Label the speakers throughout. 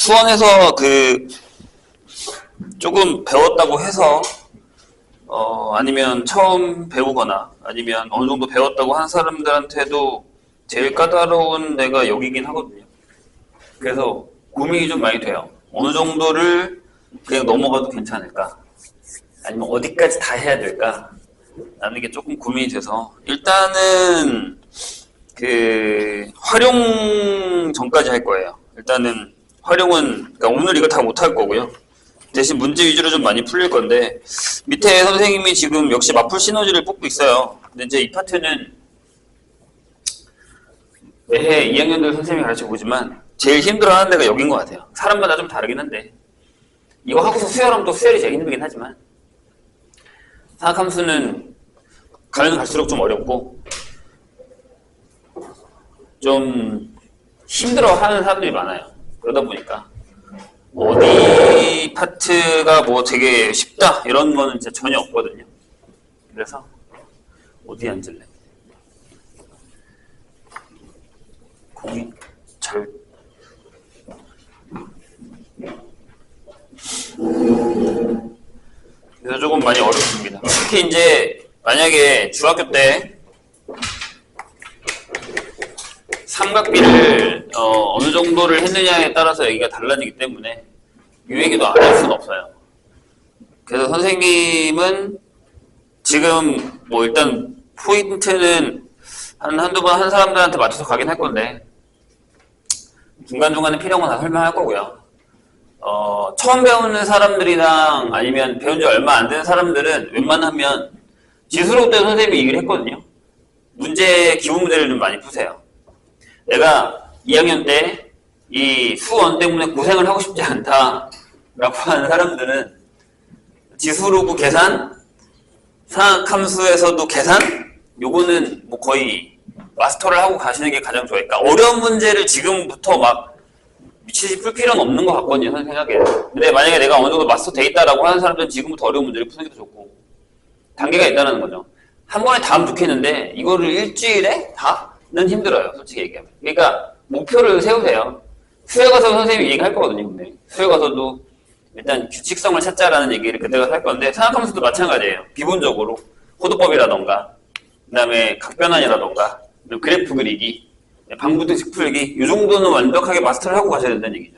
Speaker 1: 수원에서 조금 배웠다고 해서 아니면 처음 배우거나 아니면 어느 정도 배웠다고 하는 사람들한테도 제일 까다로운 데가 여기긴 하거든요. 그래서 고민이 좀 많이 돼요. 어느 정도를 그냥 넘어가도 괜찮을까? 아니면 어디까지 다 해야 될까? 라는 게 조금 고민이 돼서 일단은 활용 전까지 할 거예요. 일단은 활용은 그러니까 오늘 이거 다 못 할 거고요. 대신 문제 위주로 좀 많이 풀릴 건데 밑에 선생님이 지금 역시 마풀 시너지를 뽑고 있어요. 근데 이제 이 파트는 매해 2학년들 선생님이 가르쳐 보지만 제일 힘들어하는 데가 여긴 것 같아요. 사람마다 좀 다르긴 한데 이거 하고서 수열하면 또 수열이 제일 힘들긴 하지만 사각함수는 가면 갈수록 좀 어렵고 좀 힘들어하는 사람들이 많아요. 그러다 보니까 어디 파트가 뭐 되게 쉽다 이런 거는 진짜 전혀 없거든요. 그래서 어디 앉을래? 거기 잘 그래서 조금 많이 어렵습니다. 특히 이제 만약에 중학교 때 삼각비를 어느 정도를 했느냐에 따라서 여기가 달라지기 때문에 이 얘기도 안 할 수는 없어요. 그래서 선생님은 지금 뭐 일단 포인트는 한두 번 한 사람들한테 맞춰서 가긴 할 건데 중간중간에 필요한 건 다 설명할 거고요. 처음 배우는 사람들이랑 아니면 배운 지 얼마 안 된 사람들은 웬만하면 지수로 때 선생님이 얘기를 했거든요. 기본 문제를 좀 많이 푸세요. 내가 2학년 때 이 수원 때문에 고생을 하고 싶지 않다 라고 하는 사람들은 지수로그 계산, 사각함수에서도 계산? 요거는 뭐 거의 마스터를 하고 가시는 게 가장 좋아요. 그러니까 어려운 문제를 지금부터 막 미치지 풀 필요는 없는 것 같거든요, 생각에. 근데 만약에 내가 어느 정도 마스터 돼 있다라고 하는 사람들은 지금부터 어려운 문제를 푸는 게 더 좋고 단계가 있다는 거죠. 한 번에 다 좋겠는데 이거를 일주일에 다는 힘들어요, 솔직히 얘기하면. 그러니까 목표를 세우세요. 수혜 가서 선생님이 얘기할 거거든요, 근데. 수혜 가서도 일단 규칙성을 찾자라는 얘기를 그때가 할 건데 생각하면서도 마찬가지예요. 기본적으로 호도법이라던가 그 다음에 각변환이라던가 그래프 그리기, 방부등식 풀기 이 정도는 완벽하게 마스터를 하고 가셔야 된다는 얘기죠.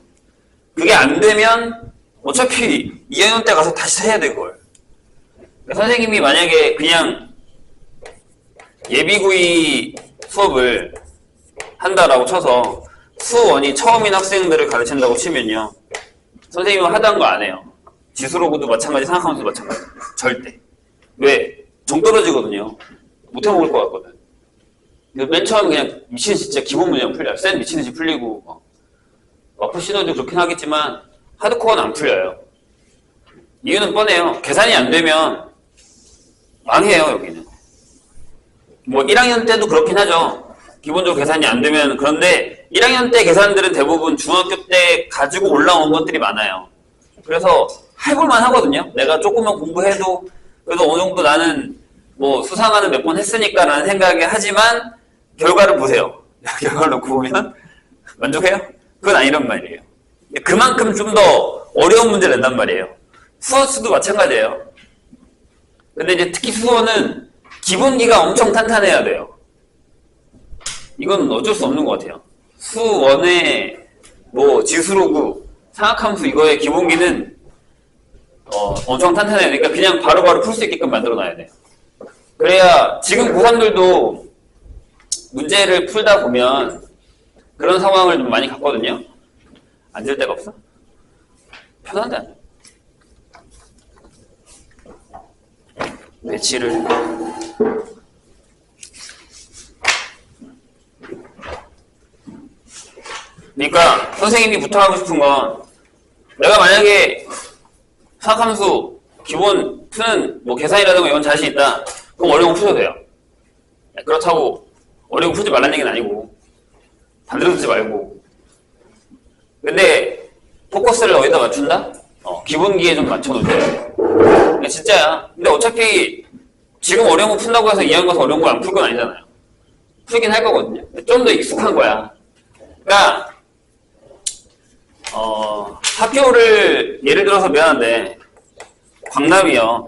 Speaker 1: 그게 안 되면 어차피 2학년 때 가서 다시 해야 돼 그걸. 그러니까 선생님이 만약에 그냥 예비구이 수업을 한다라고 쳐서 수원이 처음인 학생들을 가르친다고 치면요. 선생님은 하다는 거 안 해요. 지수로고도 마찬가지, 생각하면서도 마찬가지. 절대. 왜? 정 떨어지거든요. 못 해먹을 것 같거든. 맨 처음에 그냥 미치는 진짜 기본 문제만 풀려요. 쌤 미치는 듯이 풀리고 마풀 시너도 그렇긴 하겠지만 하드코어는 안 풀려요. 이유는 뻔해요. 계산이 안 되면 망해요, 여기는. 뭐 1학년 때도 그렇긴 하죠. 기본적으로 계산이 안 되면. 그런데 1학년 때 계산들은 대부분 중학교 때 가지고 올라온 것들이 많아요. 그래서 해볼만 하거든요. 내가 조금만 공부해도 그래도 어느 정도 나는 뭐 수상하는 몇 번 했으니까 라는 생각이 하지만 결과를 보세요. 결과를 놓고 보면 만족해요? 그건 아니란 말이에요. 그만큼 좀 더 어려운 문제를 낸단 말이에요. 수어수도 마찬가지예요. 근데 이제 특히 수어는 기본기가 엄청 탄탄해야 돼요. 이건 어쩔 수 없는 것 같아요. 수원의 뭐 지수로그, 사각함수 이거의 기본기는 엄청 탄탄해야 되니까 그냥 바로바로 풀 수 있게끔 만들어 놔야 돼요. 그래야 지금 고3들도 문제를 풀다 보면 그런 상황을 좀 많이 갖거든요. 앉을 데가 없어? 편한데 앉아. 배치를 그러니까 선생님이 부탁하고 싶은 건 내가 만약에 사각함수 기본 푸는 뭐 계산이라든가 이건 자신 있다. 그럼 어려운 거 푸셔도 돼요. 그렇다고 어려운 거 풀지 말라는 얘기는 아니고 반대로 듣지 말고. 근데 포커스를 어디다 맞춘다? 기본기에 좀 맞춰놓으세요. 진짜야. 근데 어차피 지금 어려운 거 푼다고 해서 2학년 가서 어려운 걸 안 풀 건 아니잖아요. 풀긴 할 거거든요. 좀 더 익숙한 거야. 그러니까 학교를 예를 들어서 미안한데 광남이요.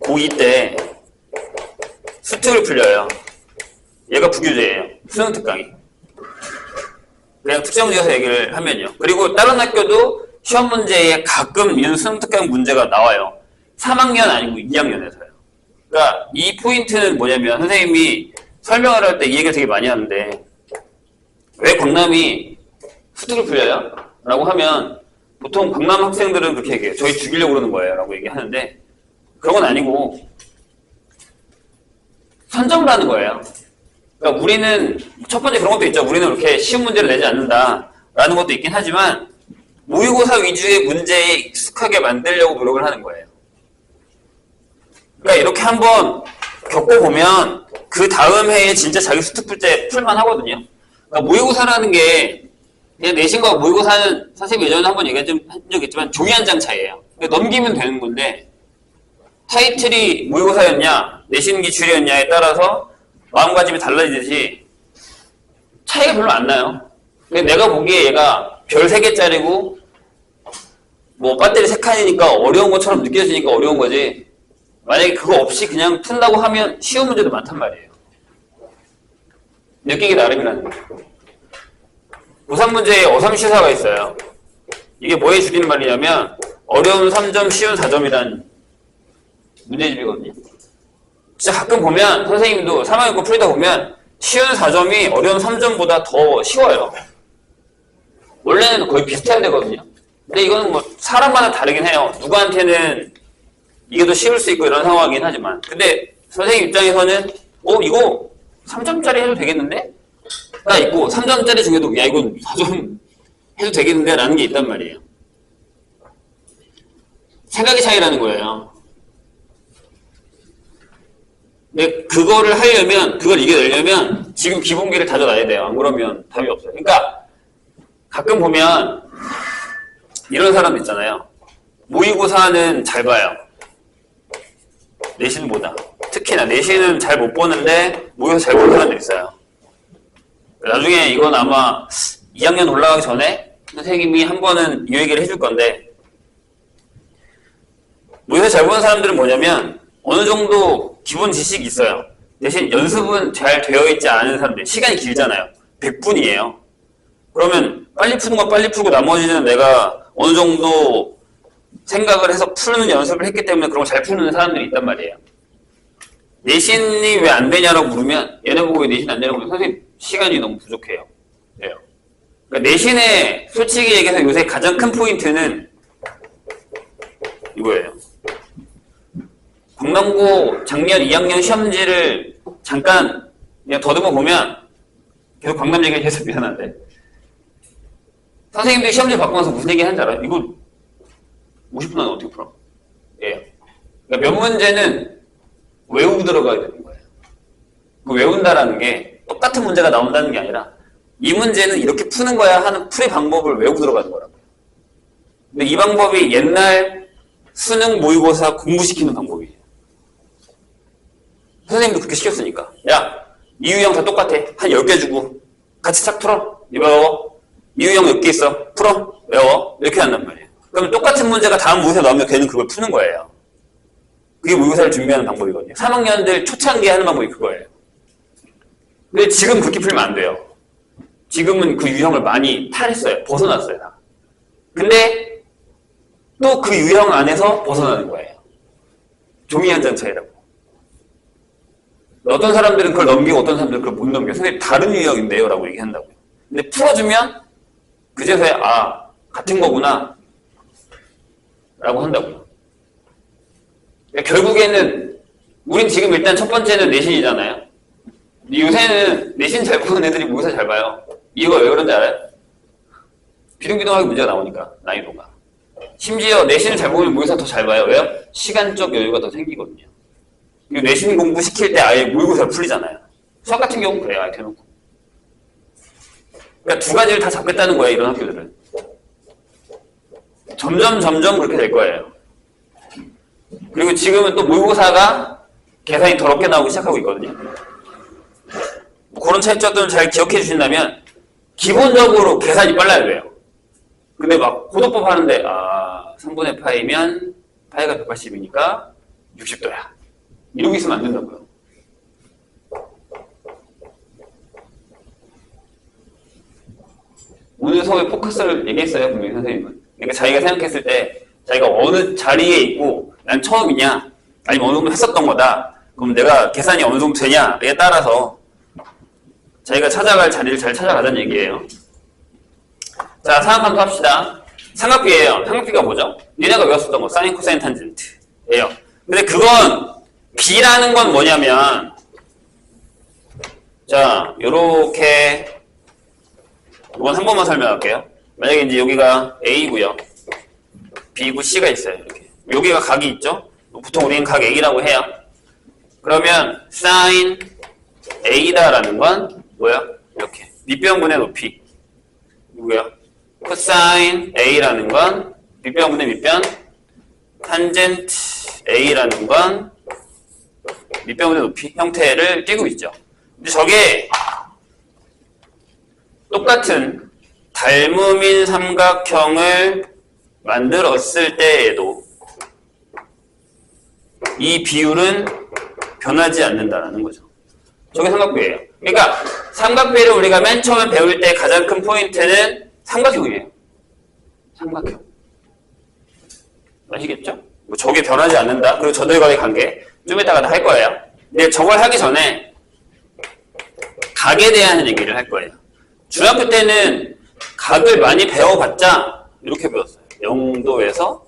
Speaker 1: 고2 때 수특을 풀려요. 얘가 부교재예요. 수능 특강이. 그냥 특정 지어서 얘기를 하면요. 그리고 다른 학교도 시험 문제에 가끔 이런 수능 특강 문제가 나와요. 3학년 아니고 2학년에서요. 그러니까 이 포인트는 뭐냐면 선생님이 설명을 할 때 이 얘기를 되게 많이 하는데 왜 광남이 수특을 풀려요? 라고 하면 보통 광남 학생들은 그렇게 얘기해요. 저희 죽이려고 그러는 거예요. 라고 얘기하는데 그런 건 아니고 선점을 하는 거예요. 그러니까 우리는 첫 번째 그런 것도 있죠. 우리는 그렇게 쉬운 문제를 내지 않는다라는 것도 있긴 하지만 모의고사 위주의 문제에 익숙하게 만들려고 노력을 하는 거예요. 그러니까 이렇게 한번 겪어보면 그 다음 해에 진짜 자기 수특 풀 때 풀만 하거든요. 그러니까 모의고사라는 게 그냥 내신과 모의고사는 선생님이 예전에 한번 얘기한 적 있지만 종이 한 장 차이예요. 그러니까 넘기면 되는 건데 타이틀이 모의고사였냐 내신 기출이었냐에 따라서 마음가짐이 달라지듯이 차이가 별로 안 나요. 내가 보기에 얘가 별 3개짜리고 뭐 배터리 3칸이니까 어려운 것처럼 느껴지니까 어려운 거지 만약에 그거 없이 그냥 푼다고 하면 쉬운 문제도 많단 말이에요. 느끼기 나름이라는 거예요. 고3 문제에 어삼시사가 있어요. 이게 뭐에 줄이는 말이냐면 어려운 3점, 쉬운 4점이란 문제집이거든요. 진짜 가끔 보면 선생님도 3학년 거 풀다 보면 쉬운 4점이 어려운 3점보다 더 쉬워요. 원래는 거의 비슷해야 되거든요. 근데 이거는 뭐 사람마다 다르긴 해요. 누구한테는 이게 더 쉬울 수 있고 이런 상황이긴 하지만 근데 선생님 입장에서는 이거 3점짜리 해도 되겠는데? 나 있고 3점짜리 중에도 야 이건 4점 해도 되겠는데? 라는 게 있단 말이에요. 생각의 차이라는 거예요. 근데 그거를 하려면 그걸 이겨내려면 지금 기본기를 다져놔야 돼요. 안 그러면 답이 없어요. 그러니까 가끔 보면 이런 사람 있잖아요. 모의고사는 잘 봐요. 내신보다. 특히나 내신은 잘 못 보는데 모의고사 잘 보는 사람들 있어요. 나중에 이건 아마 2학년 올라가기 전에 선생님이 한 번은 이 얘기를 해줄 건데 모의고사 잘 보는 사람들은 뭐냐면 어느 정도 기본 지식이 있어요. 대신 연습은 잘 되어 있지 않은 사람들. 시간이 길잖아요. 100분이에요. 그러면 빨리 푸는 건 빨리 풀고 나머지는 내가 어느 정도 생각을 해서 푸는 연습을 했기 때문에 그런 걸 잘 푸는 사람들이 있단 말이에요. 내신이 왜 안 되냐라고 물으면 얘네 보고 왜 내신 안 되냐고 물으면 선생님 시간이 너무 부족해요. 그래요. 그러니까 내신에 솔직히 얘기해서 요새 가장 큰 포인트는 이거예요. 광남고 작년 2학년 시험지를 잠깐 그냥 더듬어 보면 계속 광남 얘기를 해서 미안한데 선생님들이 시험지 받고 나서 무슨 얘기 하는지 알아요? 이거 50분 안에 어떻게 풀어? 예. 그러니까 몇 문제는 외우고 들어가야 되는 거예요. 그 외운다라는 게 똑같은 문제가 나온다는 게 아니라 이 문제는 이렇게 푸는 거야 하는 풀이 방법을 외우고 들어가는 거라고요. 근데 이 방법이 옛날 수능 모의고사 공부시키는 방법이에요. 선생님도 그렇게 시켰으니까. 야, 이 유형 다 똑같아. 한 10개 주고 같이 착 풀어. 외워. 이 유형 몇 개 있어. 풀어. 외워. 이렇게 한단 말이에요. 그러면 똑같은 문제가 다음 모의고사 나오면 걔는 그걸 푸는 거예요. 그게 모의고사를 준비하는 방법이거든요. 3학년들 초창기에 하는 방법이 그거예요. 근데 지금 그렇게 풀면 안 돼요. 지금은 그 유형을 많이 탈했어요. 벗어났어요. 다. 근데 또 그 유형 안에서 벗어나는 거예요. 종이 한 장 차이라고. 어떤 사람들은 그걸 넘기고 어떤 사람들은 그걸 못 넘겨요. 선생님 다른 유형인데요 라고 얘기한다고요. 근데 풀어주면 그제서야 같은 거구나 라고 한다고요. 그러니까 결국에는 우린 지금 일단 첫 번째는 내신이잖아요. 요새는 내신 잘 보는 애들이 모의고사 잘 봐요. 이유가 왜 그런지 알아요? 비등비등하게 문제가 나오니까 난이도가. 심지어 내신을 잘 보면 모의고사 더 잘 봐요. 왜요? 시간적 여유가 더 생기거든요. 그리고 내신 공부 시킬 때 아예 모의고사를 풀리잖아요. 수학 같은 경우는 그래요. 아예 대놓고. 그러니까 두 가지를 다 잡겠다는 거예요. 이런 학교들은. 점점 그렇게 될 거예요. 그리고 지금은 또 모의고사가 계산이 더럽게 나오기 시작하고 있거든요. 그런 차이점들을 잘 기억해 주신다면 기본적으로 계산이 빨라야 돼요. 근데 막 고도법 하는데 3분의 파이면 파이가 180이니까 60도야. 이러고 있으면 안 된다고요. 오늘 수업에 포커스를 얘기했어요, 분명히 선생님은. 그러니까 자기가 생각했을 때 자기가 어느 자리에 있고 난 처음이냐 아니면 어느 정도 했었던 거다. 그럼 내가 계산이 어느 정도 되냐에 따라서 자기가 찾아갈 자리를 잘 찾아가자는 얘기예요. 자, 삼각함수 합시다. 삼각비예요. 삼각비가 뭐죠? 니네가 외웠었던 거 사인, 코사인, 탄젠트예요. 근데 그건 B라는 건 뭐냐면 자, 요렇게 이건 한 번만 설명할게요. 만약에 이제 여기가 A고요. B고 C가 있어요. 이렇게. 여기가 각이 있죠? 보통 우리는 각 A라고 해요. 그러면 sin A다라는 건 뭐야? 이렇게. 밑변분의 높이. 누구야? 코사인 A라는 건 밑변분의 밑변. 탄젠트 A라는 건 밑변분의 높이 형태를 띄고 있죠. 근데 저게 똑같은 닮음인 삼각형을 만들었을 때에도 이 비율은 변하지 않는다는 거죠. 저게 삼각비예요. 그러니까 삼각비를 우리가 맨 처음에 배울 때 가장 큰 포인트는 삼각형이에요. 삼각형. 아시겠죠? 뭐 저게 변하지 않는다. 그리고 저들과의 관계 좀 이따가 다 할 거예요. 근데 저걸 하기 전에 각에 대한 얘기를 할 거예요. 중학교 때는 각을 많이 배워봤자 이렇게 배웠어요. 0도에서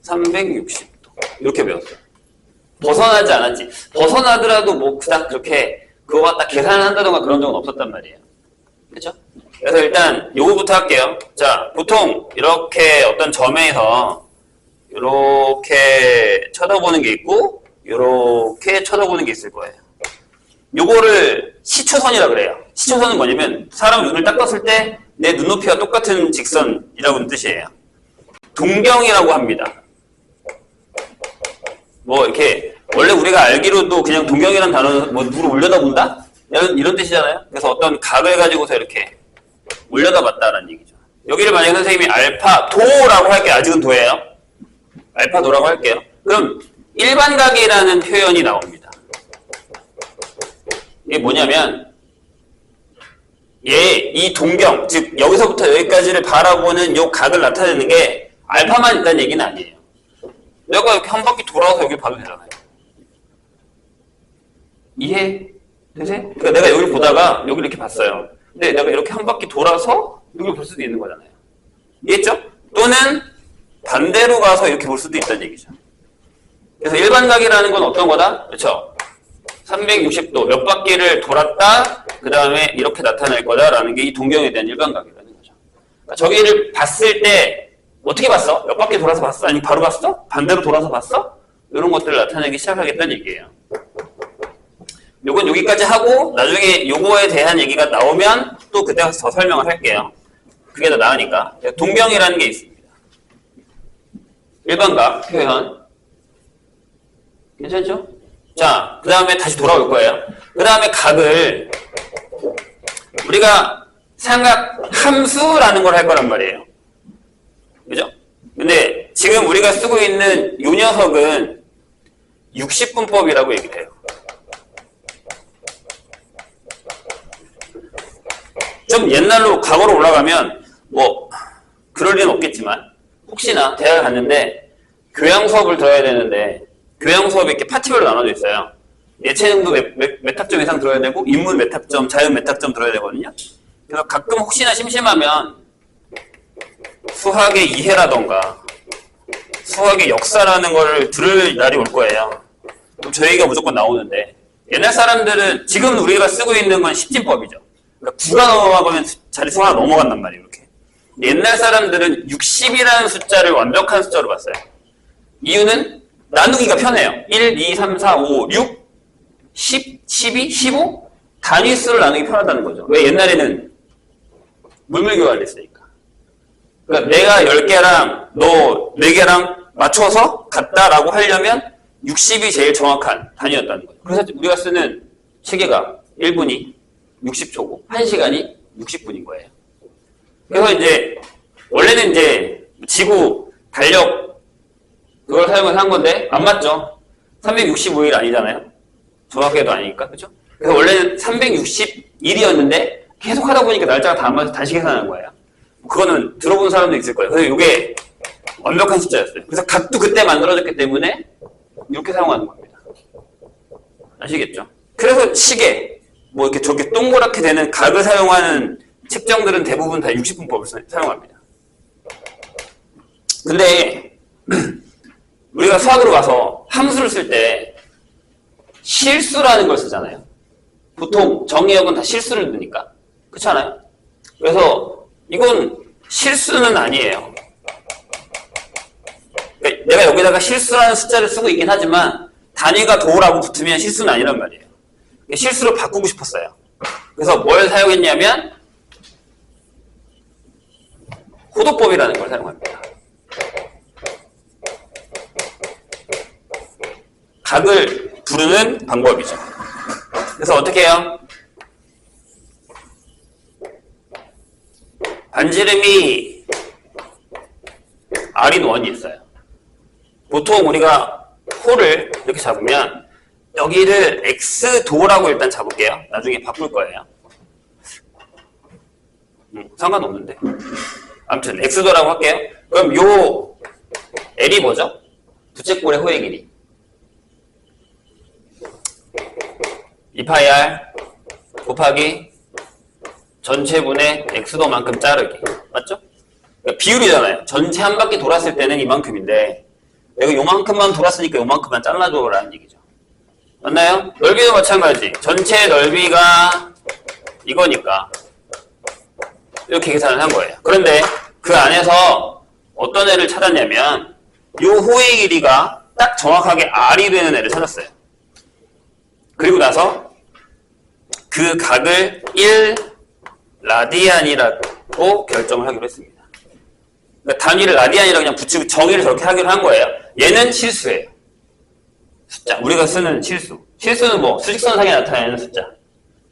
Speaker 1: 360도 이렇게 배웠어요. 벗어나지 않았지. 벗어나더라도 뭐 그닥 그렇게 그거 갖다 계산을 한다던가 그런 적은 없었단 말이에요. 그렇죠? 그래서 일단 요거부터 할게요. 자, 보통 이렇게 어떤 점에서 이렇게 쳐다보는 게 있고 이렇게 쳐다보는 게 있을 거예요. 요거를 시초선이라 그래요. 시초선은 뭐냐면 사람 눈을 딱 떴을 때 내 눈높이와 똑같은 직선이라고는 뜻이에요. 동경이라고 합니다. 뭐 이렇게 원래 우리가 알기로도 그냥 동경이라는 단어는 뭐 누구를 올려다본다? 이런 뜻이잖아요. 그래서 어떤 각을 가지고서 이렇게 올려다봤다라는 얘기죠. 여기를 만약에 선생님이 알파 도라고 할게요. 아직은 도예요. 알파 도라고 할게요. 그럼 일반각이라는 표현이 나옵니다. 이게 뭐냐면 이 동경, 즉 여기서부터 여기까지를 바라보는 이 각을 나타내는 게 알파만 있다는 얘기는 아니에요. 내가 이렇게 한 바퀴 돌아서 여기 봐도 되잖아요. 이해 되세요? 그러니까 내가 여기를 보다가 여기를 이렇게 봤어요. 근데 내가 이렇게 한 바퀴 돌아서 여기를 볼 수도 있는 거잖아요. 이해했죠? 또는 반대로 가서 이렇게 볼 수도 있다는 얘기죠. 그래서 일반각이라는 건 어떤 거다? 그렇죠? 360도 몇 바퀴를 돌았다 그 다음에 이렇게 나타날 거다라는 게 이 동경에 대한 일반각이라는 거죠. 그러니까 저기를 봤을 때 어떻게 봤어? 몇 바퀴 돌아서 봤어? 아니 바로 봤어? 반대로 돌아서 봤어? 이런 것들을 나타내기 시작하겠다는 얘기예요. 요건 여기까지 하고 나중에 요거에 대한 얘기가 나오면 또 그때 가서 더 설명을 할게요. 그게 더 나으니까. 동경이라는 게 있습니다. 일반각 표현 괜찮죠? 자, 그 다음에 다시 돌아올 거예요. 그 다음에 각을 우리가 삼각 함수라는 걸 할 거란 말이에요. 그죠? 근데 지금 우리가 쓰고 있는 요 녀석은 60분법이라고 얘기를 해요. 좀 옛날로 과거로 올라가면 뭐 그럴 리는 없겠지만 혹시나 대학을 갔는데 교양 수업을 들어야 되는데 교양 수업이 이렇게 파트별로 나눠져 있어요. 예체능도 몇 학점 이상 들어야 되고 인문 몇 학점, 자연 몇 학점 들어야 되거든요. 그래서 가끔 혹시나 심심하면 수학의 이해라던가 수학의 역사라는 걸 들을 날이 올 거예요. 그럼 저 얘기가 무조건 나오는데 옛날 사람들은 지금 우리가 쓰고 있는 건 십진법이죠. 그러니까 9가 넘어가면 자릿수가 하나 넘어간단 말이에요. 이렇게. 옛날 사람들은 60이라는 숫자를 완벽한 숫자로 봤어요. 이유는 나누기가 편해요. 1, 2, 3, 4, 5, 6, 10, 12, 15 단위수를 나누기 편하다는 거죠. 왜? 옛날에는 물물교환을 했으니까. 그러니까 내가 10개랑 너 4개랑 맞춰서 같다라고 하려면 60이 제일 정확한 단위였다는 거죠. 그래서 우리가 쓰는 시계가 1분이 60초고 1시간이 60분인 거예요. 그래서 이제 원래는 이제 지구 달력 그걸 사용해서 한 건데 안 맞죠? 365일 아니잖아요. 정확하게도 아니니까. 그렇죠? 그래서 원래는 361이었는데 계속 하다 보니까 날짜가 다 안 맞아서 다시 계산한 거예요. 그거는 들어본 사람도 있을 거예요. 그래서 이게 완벽한 숫자였어요. 그래서 각도 그때 만들어졌기 때문에 이렇게 사용하는 겁니다. 아시겠죠? 그래서 시계, 뭐 이렇게 저렇게 동그랗게 되는 각을 사용하는 측정들은 대부분 다 60분법을 사용합니다. 근데 우리가 수학으로 가서 함수를 쓸 때 실수라는 걸 쓰잖아요. 보통 정의역은 다 실수를 넣으니까. 그렇지 않아요? 그래서 이건 실수는 아니에요. 그러니까 내가 여기다가 실수라는 숫자를 쓰고 있긴 하지만 단위가 도라고 붙으면 실수는 아니란 말이에요. 실수를 바꾸고 싶었어요. 그래서 뭘 사용했냐면 호도법이라는 걸 사용합니다. 각을 부르는 방법이죠. 그래서 어떻게 해요? 반지름이 R인 원이 있어요. 보통 우리가 호를 이렇게 잡으면 여기를 X도라고 일단 잡을게요. 나중에 바꿀 거예요. 상관없는데. 아무튼 X도라고 할게요. 그럼 요 L이 뭐죠? 부채꼴의 호의 길이. 2πr 곱하기 전체분의 X도만큼 자르기. 맞죠? 그러니까 비율이잖아요. 전체 한 바퀴 돌았을 때는 이만큼인데 내가 요만큼만 돌았으니까 요만큼만 잘라줘라는 얘기죠. 맞나요? 넓이도 마찬가지. 전체 넓이가 이거니까 이렇게 계산을 한 거예요. 그런데 그 안에서 어떤 애를 찾았냐면 요 호의 길이가 딱 정확하게 R이 되는 애를 찾았어요. 그리고 나서 그 각을 1라디안이라고 결정을 하기로 했습니다. 그러니까 단위를 라디안이라고 그냥 붙이고 정의를 저렇게 하기로 한 거예요. 얘는 실수예요. 숫자. 우리가 쓰는 실수. 실수는 뭐 수직선상에 나타내는 숫자.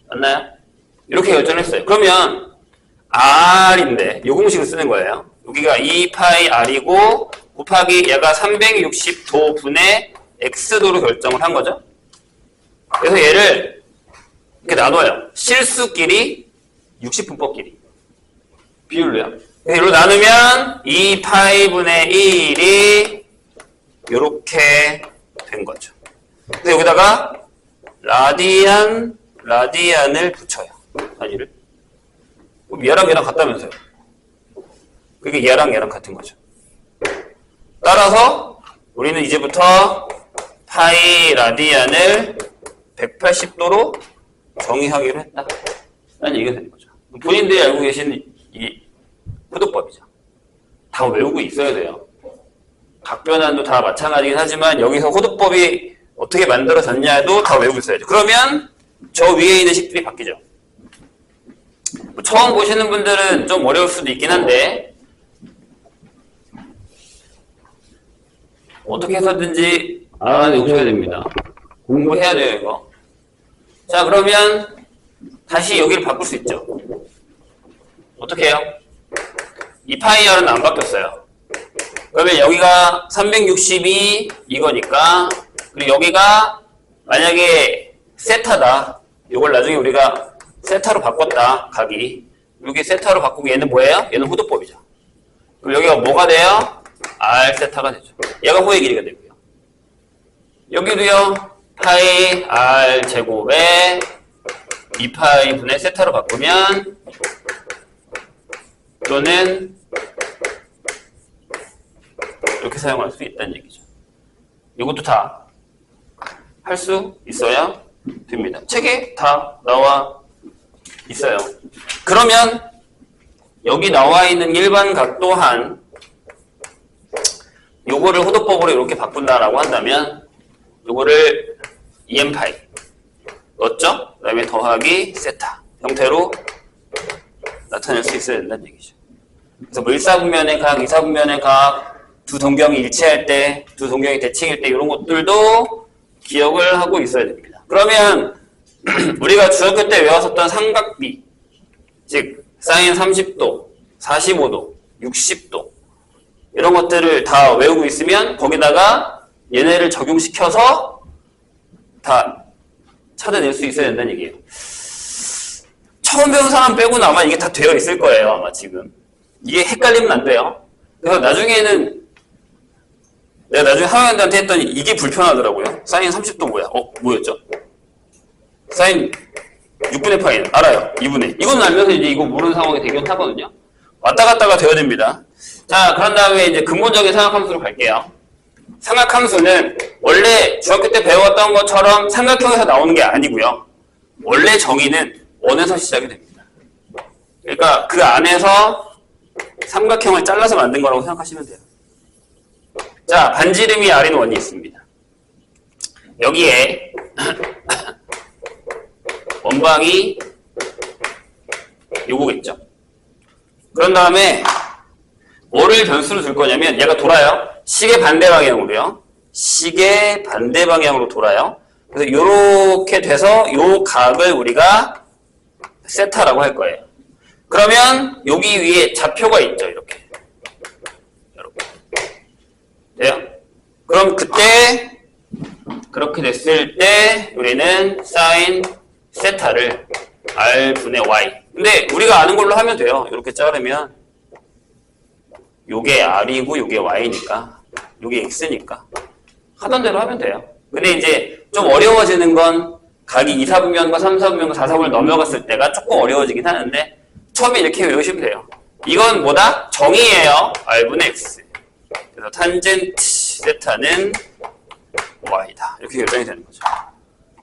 Speaker 1: 맞나요? 이렇게 결정을 했어요. 그러면 R인데 요 공식을 쓰는 거예요. 여기가 2πr이고 곱하기 얘가 360도 분의 X도로 결정을 한 거죠. 그래서 얘를 이렇게 나눠요. 실수끼리 60분법끼리 비율로요. 이로 나누면 2π분의 1이 이렇게 된 거죠. 그래서 여기다가 라디안을 붙여요. 단위를. 그럼 얘랑 얘랑 같다면서요. 그게 얘랑 얘랑 같은 거죠. 따라서 우리는 이제부터 파이 라디안을 180도로 정의하기로 했다. 라는 얘기가 되는 거죠. 본인들이 알고 계신 이 호도법이죠. 다 외우고 있어야 돼요. 각변환도 다 마찬가지긴 하지만 여기서 호도법이 어떻게 만들어졌냐도 다 외우고 있어야죠. 그러면 저 위에 있는 식들이 바뀌죠. 처음 보시는 분들은 좀 어려울 수도 있긴 한데 어떻게 해서든지 알아내셔야 됩니다. 공부해야 돼요, 이거. 자, 그러면 다시 여기를 바꿀 수 있죠. 어떻게 해요? 이 파이알은 안 바뀌었어요. 그러면 여기가 360이 이거니까, 그리고 여기가 만약에 세타다. 이걸 나중에 우리가 세타로 바꿨다, 각이. 여기 세타로 바꾸고 얘는 뭐예요? 얘는 호도법이죠. 그럼 여기가 뭐가 돼요? R 세타가 되죠. 얘가 호의 길이가 되고요. 여기도요, 파이 R 제곱에 2파이 분의 세타로 바꾸면 또는 이렇게 사용할 수 있다는 얘기죠. 이것도 다 할 수 있어야 됩니다. 책에 다 나와 있어요. 그러면 여기 나와 있는 일반각 또한 요거를 호도법으로 이렇게 바꾼다라고 한다면 요거를 EM파이 넣었죠? 그 다음에 더하기 세타 형태로 나타낼 수 있어야 된다는 얘기죠. 그래서 뭐 1사분면의 각, 2사분면의 각, 두 동경이 일치할 때, 두 동경이 대칭일 때 이런 것들도 기억을 하고 있어야 됩니다. 그러면 우리가 중학교 때 외웠었던 삼각비, 즉 사인 30도, 45도, 60도 이런 것들을 다 외우고 있으면 거기다가 얘네를 적용시켜서 다 찾아낼 수 있어야 된다는 얘기예요. 처음 배운 사람 빼고는 아마 이게 다 되어 있을 거예요. 아마 지금. 이게 헷갈리면 안 돼요. 그래서 나중에는 내가 나중에 하원한테 했더니 이게 불편하더라고요. 사인 30도 뭐야? 뭐였죠? 사인 6분의 파이 알아요. 2분의. 이건 알면서 이제 이거 모르는 상황이 되긴 하거든요. 왔다 갔다가 되어야 됩니다. 자, 그런 다음에 이제 근본적인 삼각함수로 갈게요. 삼각함수는 원래 중학교 때 배웠던 것처럼 삼각형에서 나오는 게 아니고요. 원래 정의는 원에서 시작이 됩니다. 그러니까 그 안에서 삼각형을 잘라서 만든 거라고 생각하시면 돼요. 자, 반지름이 R인 원이 있습니다. 여기에 원방이 요거겠죠. 그런 다음에 뭐를 변수로 줄 거냐면 얘가 돌아요. 시계 반대 방향으로요. 시계 반대 방향으로 돌아요. 그래서 이렇게 돼서 요 각을 우리가 세타라고 할 거예요. 그러면 여기 위에 좌표가 있죠. 이렇게. 돼요? 그럼 그때 그렇게 됐을 때 우리는 사인 세타를 R분의 Y. 근데 우리가 아는 걸로 하면 돼요. 이렇게 자르면 요게 R이고 요게 Y니까 요게 X니까 하던 대로 하면 돼요. 근데 이제 좀 어려워지는 건 각이 2, 4분면과 3, 4분면과 4, 4분을 넘어갔을 때가 조금 어려워지긴 하는데 처음에 이렇게 외우시면 돼요. 이건 뭐다? 정의예요. R분의 X. 그래서 탄젠트 세타는 Y다. 이렇게 결정이 되는 거죠.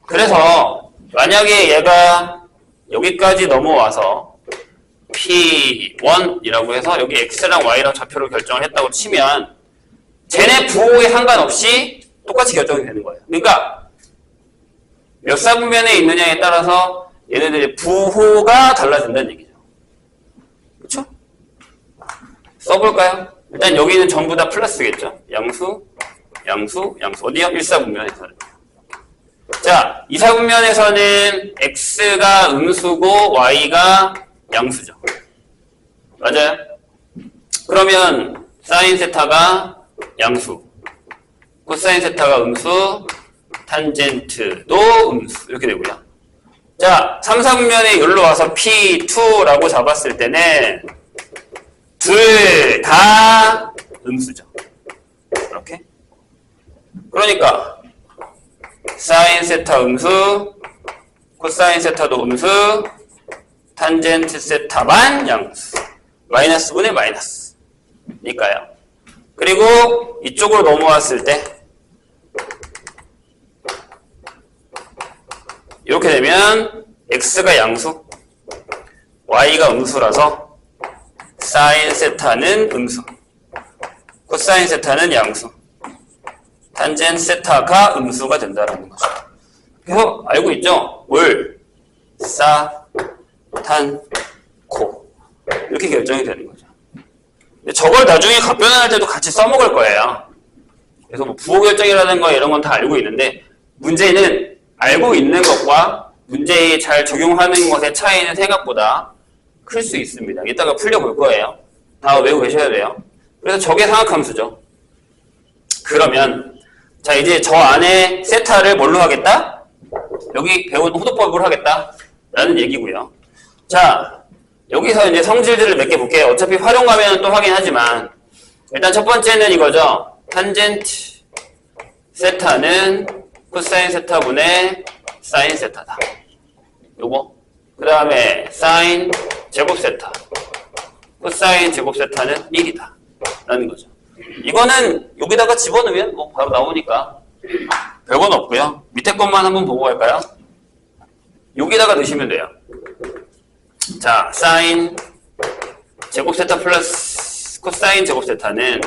Speaker 1: 그래서 만약에 얘가 여기까지 넘어와서 P1이라고 해서 여기 X랑 Y랑 좌표를 결정을 했다고 치면 쟤네 부호에 상관없이 똑같이 결정이 되는 거예요. 그러니까 몇 사분면에 있느냐에 따라서 얘네들의 부호가 달라진다는 얘기죠. 그렇죠? 써볼까요? 일단 여기는 전부 다 플러스겠죠. 양수, 양수, 양수. 어디요? 1사분면에서는. 자, 2사분면에서는 X가 음수고 Y가 양수죠. 맞아요? 그러면 사인 세타가 양수, 코사인 세타가 음수, 탄젠트도 음수. 이렇게 되고요. 자, 3, 4분면에 여기로 와서 P2라고 잡았을 때는 둘 다 음수죠. 이렇게. 그러니까 사인 세타 음수, 코사인 세타도 음수, 탄젠트 세타만 양수. 마이너스 분의 마이너스. 니까요. 그리고 이쪽으로 넘어왔을 때 이렇게 되면 X가 양수, Y가 음수라서 사인 세타는 음수, 코사인 세타는 양수, 탄젠 세타가 음수가 된다는 거죠. 그래서 알고 있죠? 올, 사, 탄, 코 이렇게 결정이 되는 거죠. 근데 저걸 나중에 각변환할 때도 같이 써먹을 거예요. 그래서 뭐 부호 결정이라는 거 이런 건 다 알고 있는데 문제는 알고 있는 것과 문제에 잘 적용하는 것의 차이는 생각보다 클 수 있습니다. 이따가 풀려볼 거예요. 다 외우고 계셔야 돼요. 그래서 저게 삼각함수죠. 그러면 자 이제 저 안에 세타를 뭘로 하겠다? 여기 배운 호도법으로 하겠다 라는 얘기고요. 자 여기서 이제 성질들을 몇 개 볼게요. 어차피 활용 가면은 또 확인하지만 일단 첫 번째는 이거죠. 탄젠트 세타는 코사인 세타분의 사인 세타다. 요거. 그 다음에 사인 제곱 세타, 코사인 제곱 세타는 1이다. 라는 거죠. 이거는 여기다가 집어넣으면 뭐 바로 나오니까 별건 없고요. 밑에 것만 한번 보고 갈까요? 여기다가 넣으시면 돼요. 자, 사인 제곱 세타 플러스 코사인 제곱 세타는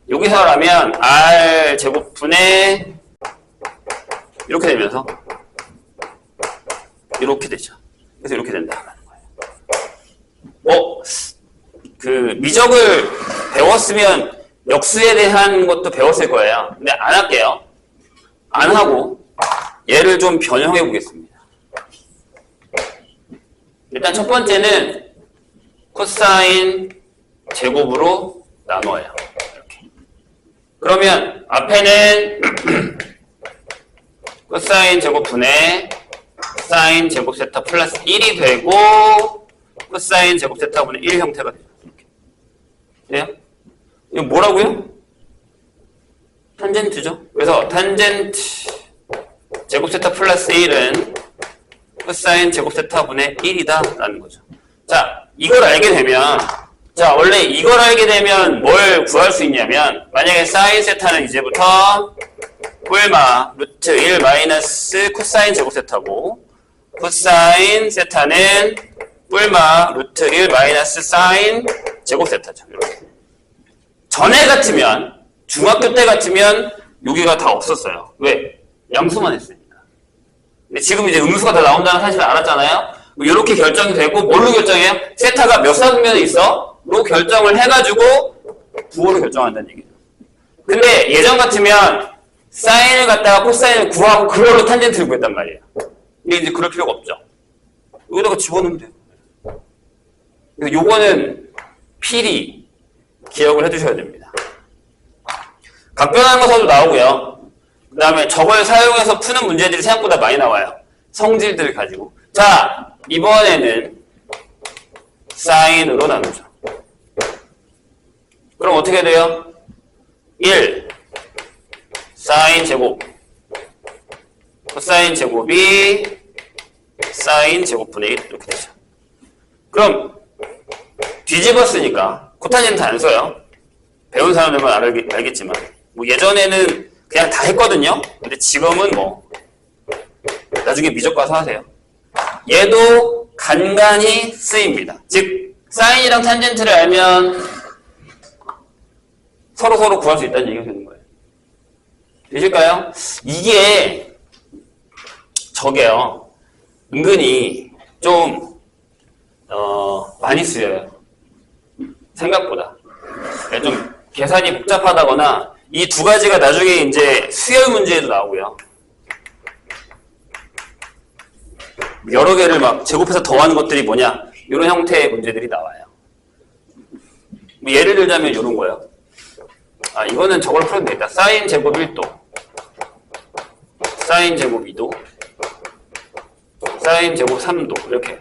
Speaker 1: 여기서라면 R 제곱분의 이렇게 되면서 이렇게 되죠. 그래서 이렇게 된다는 거예요. 그 미적을 배웠으면 역수에 대한 것도 배웠을 거예요. 근데 안 할게요. 안 하고 얘를 좀 변형해 보겠습니다. 일단 첫 번째는 코사인 제곱으로 나눠요. 이렇게. 그러면 앞에는 코사인 제곱분의 사인 제곱 세타 플러스 1이 되고 코사인 제곱 세타분의 1 형태가 되죠. 돼요? 이거 뭐라고요? 탄젠트죠. 그래서 탄젠트 제곱 세타 플러스 1은 코사인 제곱 세타분의 1이다 라는 거죠. 자, 이걸 알게 되면 원래 이걸 알게 되면 뭘 구할 수 있냐면 만약에 사인 세타는 이제부터 뿔마 루트 1 마이너스 코사인 제곱 세타고 코사인 세타는 뿔마 루트 1 마이너스 사인 제곱 세타죠. 이렇게. 전에 같으면 중학교 때 같으면 여기가 다 없었어요. 왜? 양수만 했으니까. 근데 지금 이제 음수가 다 나온다는 사실을 알았잖아요. 이렇게 결정이 되고 뭘로 결정해요? 세타가 몇 사분면에 있어? 로 결정을 해가지고 부호로 결정한다는 얘기죠. 근데 예전 같으면 사인을 갖다가 코사인을 구하고 그걸로 탄젠트를 구했단 말이에요. 근데 이제 그럴 필요가 없죠. 여기다가 집어넣으면 돼요. 그래서 요거는 필히 기억을 해두셔야 됩니다. 각변하는 것도 나오고요. 그 다음에 저걸 사용해서 푸는 문제들이 생각보다 많이 나와요. 성질들을 가지고. 자, 이번에는 사인으로 나누죠. 그럼 어떻게 돼요? 1 사인 제곱 코사인 제곱이 사인 제곱분의 1 이렇게 되죠. 그럼 뒤집었으니까 코탄젠트 안 써요. 배운 사람들만 알겠지만 뭐 예전에는 그냥 다 했거든요. 근데 지금은 뭐 나중에 미적 가서 하세요. 얘도 간간히 쓰입니다. 즉 사인이랑 탄젠트를 알면 서로 구할 수 있다는 얘기가 되는 거예요. 되실까요? 이게 저게요. 은근히 좀 많이 쓰여요. 생각보다. 좀 계산이 복잡하다거나 이 두 가지가 나중에 이제 수열 문제에도 나오고요. 여러 개를 막 제곱해서 더하는 것들이 뭐냐 이런 형태의 문제들이 나와요. 뭐 예를 들자면 이런 거예요. 아, 이거는 저걸 풀면 되겠다. 사인 제곱 1도 사인 제곱 2도 사인 제곱 3도 이렇게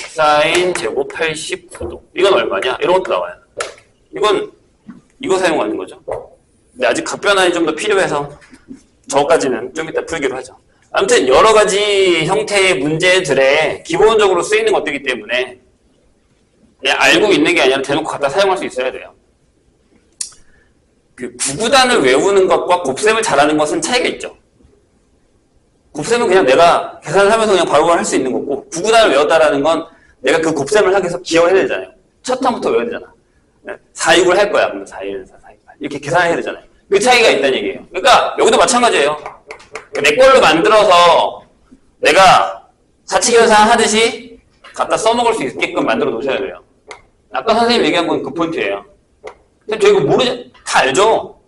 Speaker 1: 사인 제곱 89도 이건 얼마냐? 이런 것도 나와요. 이거 사용하는 거죠. 근데 아직 각변환이 좀 더 필요해서 저까지는 좀 이따 풀기로 하죠. 아무튼 여러 가지 형태의 문제들에 기본적으로 쓰이는 것들이기 때문에 그냥 알고 있는 게 아니라 대놓고 갖다 사용할 수 있어야 돼요. 그 구구단을 외우는 것과 곱셈을 잘하는 것은 차이가 있죠. 곱셈은 그냥 내가 계산을 하면서 그냥 바로바로 할 수 있는 거고 구구단을 외웠다라는 건 내가 그 곱셈을 하기 위해서 기억을 해야 되잖아요. 첫 탐부터 외워야 되잖아. 4, 6을 할 거야. 그럼 4, 1, 4, 4, 6, 8 이렇게 계산해야 되잖아요. 그 차이가 있다는 얘기예요. 그러니까 여기도 마찬가지예요. 내 걸로 만들어서 내가 사치계산 하듯이 갖다 써먹을 수 있게끔 만들어 놓으셔야 돼요. 아까 선생님 얘기한 건 그 포인트예요. 저 이거 모르지? 다 알죠?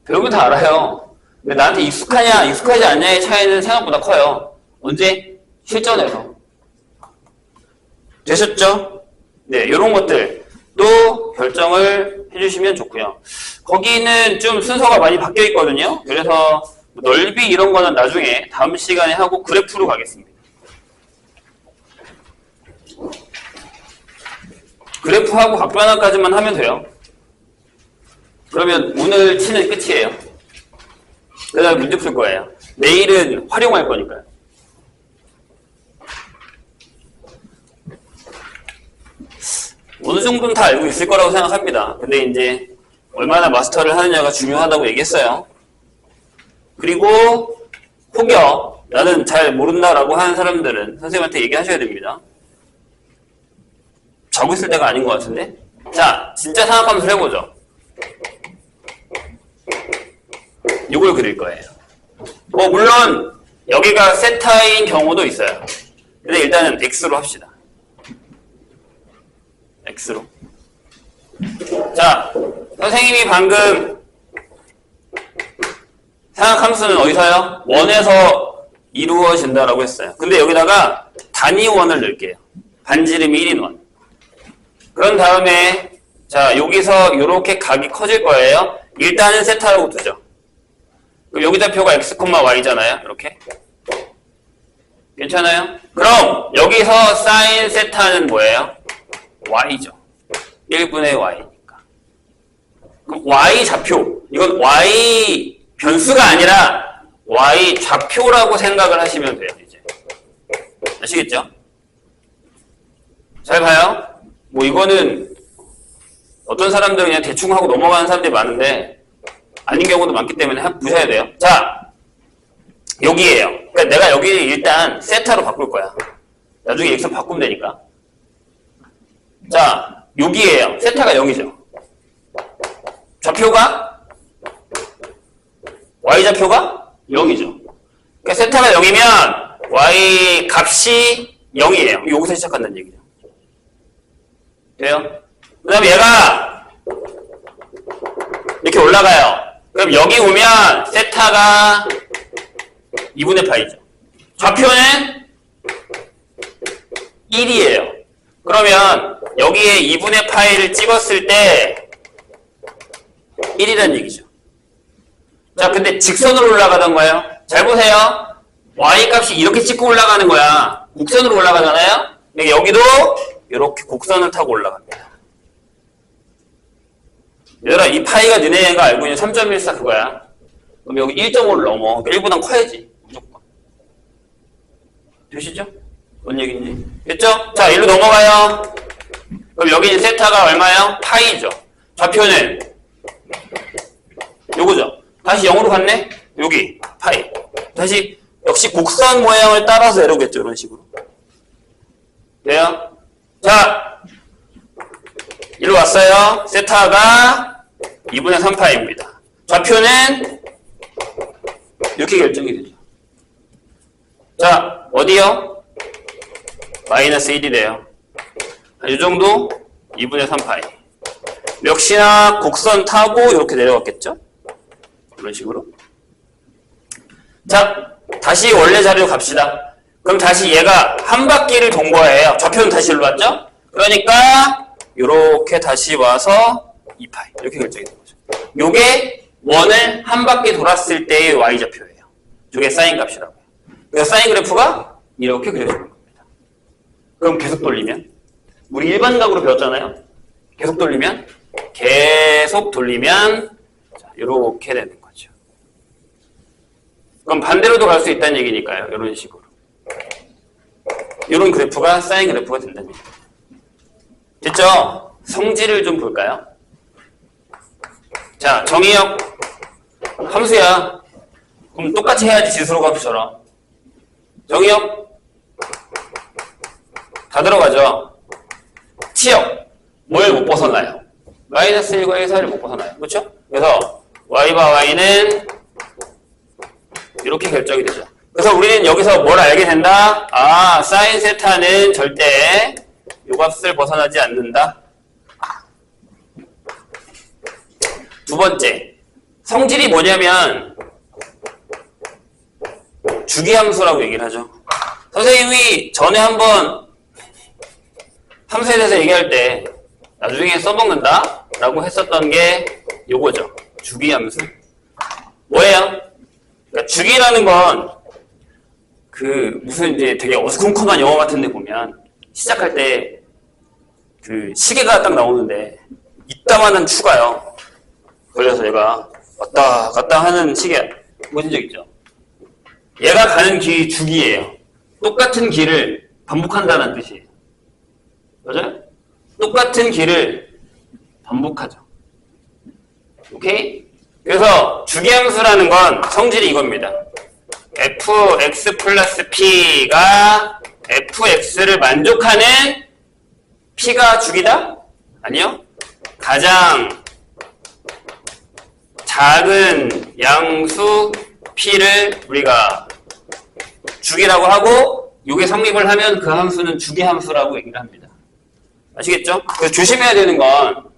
Speaker 1: 배우면 다 알아요. 근데 나한테 익숙하냐, 익숙하지 않냐의 차이는 생각보다 커요. 언제? 실전에서. 되셨죠? 네, 이런 것들 또 결정을 해주시면 좋고요. 거기는 좀 순서가 많이 바뀌어 있거든요. 그래서 넓이 이런 거는 나중에 다음 시간에 하고 그래프로 가겠습니다. 그래프하고 각변화까지만 하면 돼요. 그러면 오늘 치는 끝이에요. 그 다음에 문제 풀 거예요. 내일은 활용할 거니까요. 어느 정도는 다 알고 있을 거라고 생각합니다. 근데 이제 얼마나 마스터를 하느냐가 중요하다고 얘기했어요. 그리고 혹여 나는 잘 모른다라고 하는 사람들은 선생님한테 얘기하셔야 됩니다. 자고 있을 때가 아닌 것 같은데? 자, 진짜 상학함수를 해보죠. 이걸 그릴 거예요. 물론 여기가 세타인 경우도 있어요. 근데 일단은 x로 합시다. x로. 자, 선생님이 방금 상학함수는 어디서요? 원에서 이루어진다라고 했어요. 근데 여기다가 단위 원을 넣을게요. 반지름이 1인 원. 그런 다음에 자, 여기서 이렇게 각이 커질 거예요. 일단은 세타라고 두죠. 그럼 여기 좌표가 x, y잖아요. 이렇게. 괜찮아요? 그럼 여기서 사인 세타는 뭐예요? y죠. 1분의 y니까. 그럼 y 좌표. 이건 y 변수가 아니라 y 좌표라고 생각을 하시면 돼요. 이제. 아시겠죠? 잘 봐요. 뭐 이거는 어떤 사람들은 그냥 대충 하고 넘어가는 사람들이 많은데 아닌 경우도 많기 때문에 보셔야 돼요. 자, 여기에요. 그러니까 내가 여기 일단 세타로 바꿀 거야. 나중에 x 바꾸면 되니까. 자, 여기에요. 세타가 0이죠. 좌표가 y 좌표가 0이죠. 그러니까 세타가 0이면 y 값이 0이에요. 여기서 시작한다는 얘기죠. 돼요? 그 다음에 얘가 이렇게 올라가요. 그럼 여기 오면 세타가 2분의 파이죠. 좌표는 1이에요. 그러면 여기에 2분의 파이를 찍었을 때 1이라는 얘기죠. 자, 근데 직선으로 올라가던가요? 잘 보세요. y 값이 이렇게 찍고 올라가는 거야. 곡선으로 올라가잖아요? 여기도 이렇게 곡선을 타고 올라갑니다. 얘들아, 이 파이가 너네가 알고 있는 3.14 그거야. 그럼 여기 1.5를 넘어. 1보단 커야지. 무조건. 되시죠? 뭔 얘기인지. 됐죠? 자, 일로 넘어가요. 그럼 여기 세타가 얼마예요? 파이죠. 좌표는 요거죠. 다시 0으로 갔네? 여기 파이. 다시 역시 곡선 모양을 따라서 내려오겠죠. 이런 식으로. 돼요? 자, 일로 왔어요. 세타가 2분의 3파이입니다. 좌표는 이렇게 결정이 되죠. 자, 어디요? 마이너스 1이래요. 이 정도 2분의 3파이. 역시나 곡선 타고 이렇게 내려왔겠죠? 이런 식으로. 자, 다시 원래 자리로 갑시다. 그럼 다시 얘가 한 바퀴를 돈 거예요. 좌표는 다시 일로 왔죠? 그러니까 이렇게 다시 와서 2파이. 이렇게 결정이 된 거죠. 요게 원을 한 바퀴 돌았을 때의 y좌표예요. 저게 사인 값이라고요. 그래서 사인 그래프가 이렇게 그려지는 겁니다. 그럼 계속 돌리면 우리 일반각으로 배웠잖아요. 계속 돌리면 자, 이렇게 되는 거죠. 그럼 반대로도 갈 수 있다는 얘기니까요. 이런 식으로. 이런 그래프가 사인 그래프가 된다는 얘기예요. 됐죠? 성질을 좀 볼까요? 자, 정의역 함수야. 그럼 똑같이 해야지 지수로 값처럼. 정의역 다 들어가죠. 치역 뭘 못 벗어나요? 마이너스 1과 1 사이를 못 벗어나요. 그렇죠? 그래서 y와 y는 이렇게 결정이 되죠. 그래서 우리는 여기서 뭘 알게 된다? 아, 사인 세타는 절대 요 값을 벗어나지 않는다. 두 번째, 성질이 뭐냐면 주기함수라고 얘기를 하죠. 선생님이 전에 한번 함수에 대해서 얘기할 때 나중에 써먹는다 라고 했었던 게 요거죠. 주기함수. 뭐예요? 그러니까 주기라는 건 무슨 이제 되게 어수선한 영화 같은 데 보면 시작할 때 그 시계가 딱 나오는데 이따만한 추가요. 걸려서 얘가 왔다 갔다 하는 시계 보신 적 있죠? 얘가 가는 길이 주기예요. 똑같은 길을 반복한다는 뜻이에요. 맞아요? 똑같은 길을 반복하죠. 오케이? 그래서 주기함수라는 건 성질이 이겁니다. fx 플러스 p가 fx를 만족하는 p가 주기다? 아니요. 가장 작은 양수 p를 우리가 주기라고 하고 이게 성립을 하면 그 함수는 주기함수라고 얘기를 합니다. 아시겠죠? 그래서 조심해야 되는 건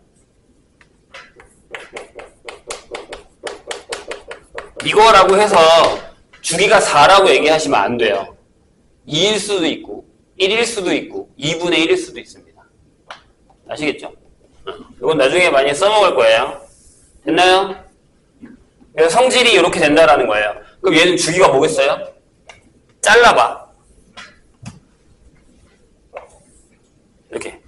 Speaker 1: 이거라고 해서 주기가 4라고 얘기하시면 안 돼요. 2일 수도 있고 1일 수도 있고 2분의 1일 수도 있습니다. 아시겠죠? 이건 나중에 많이 써먹을 거예요. 됐나요? 그래서 성질이 이렇게 된다라는 거예요. 그럼 얘는 주기가 뭐겠어요? 잘라봐. 이렇게.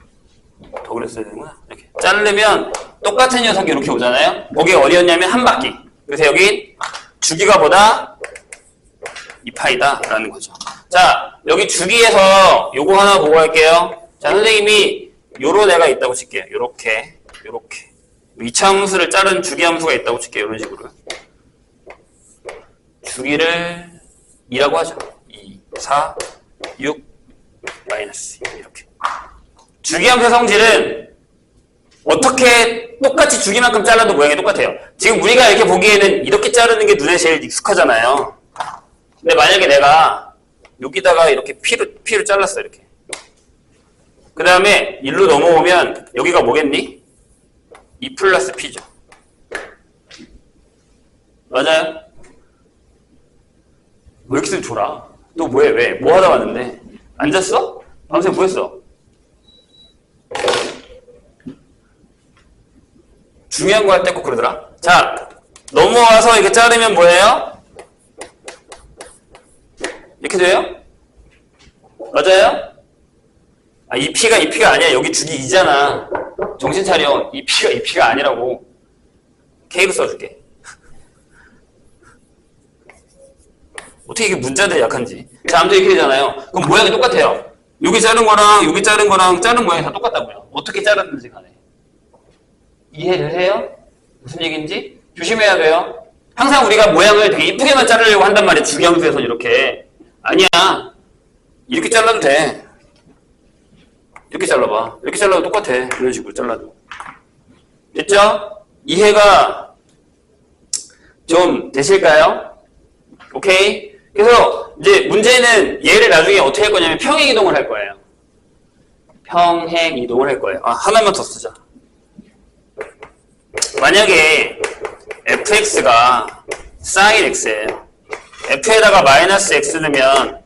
Speaker 1: 더 그랬어야 되는구나. 이렇게. 자르면 똑같은 녀석이 이렇게 오잖아요? 거기가 어디였냐면 한 바퀴. 그래서 여기 주기가 보다 2파이다 라는 거죠. 자, 여기 주기에서 요거 하나 보고 갈게요. 자, 선생님이 요런 애가 있다고 칠게요. 요렇게. 이차함수를 자른 주기함수가 있다고 칠게요. 이런 식으로. 주기를 2라고 하죠. 2, 4, 6, 마이너스 2 이렇게. 주기함수의 성질은 어떻게 똑같이 주기만큼 잘라도 모양이 똑같아요. 지금 우리가 이렇게 보기에는 이렇게 자르는 게 눈에 제일 익숙하잖아요. 근데 만약에 내가 여기다가 이렇게 P로 잘랐어. 이렇게. 그 다음에 1로 넘어오면 여기가 뭐겠니? 2 플러스 P죠. 맞아요? 왜 이렇게 좀 졸아? 너 뭐해? 왜? 뭐 하다 왔는데? 앉았어? 밤새 뭐 했어? 중요한 거 할 때 꼭 그러더라. 자, 넘어와서 이렇게 자르면 뭐예요? 이렇게 돼요? 맞아요? 아, 이 P가 아니야. 여기 주기 2잖아. 정신 차려. 이 P가 아니라고. K로 써줄게. 어떻게 이게 문자들이 약한지. 자, 아무튼 이렇게 되잖아요. 그럼 모양이 똑같아요. 여기 자른 거랑 여기 자른 거랑 자른 모양이 다 똑같다고요. 어떻게 자랐는지 간에. 이해되세요? 무슨 얘기인지? 조심해야 돼요. 항상 우리가 모양을 되게 이쁘게만 자르려고 한단 말이에요. 주기함수에서는 이렇게. 아니야. 이렇게 잘라도 돼. 이렇게 잘라봐. 이렇게 잘라도 똑같아. 이런 식으로 잘라도. 됐죠? 이해가 좀 되실까요? 오케이? 그래서 이제 문제는 얘를 나중에 어떻게 할 거냐면 평행이동을 할 거예요. 평행이동을 할 거예요. 아, 하나만 더 쓰자. 만약에 fx가 sin x예요. f에다가 마이너스 x 넣으면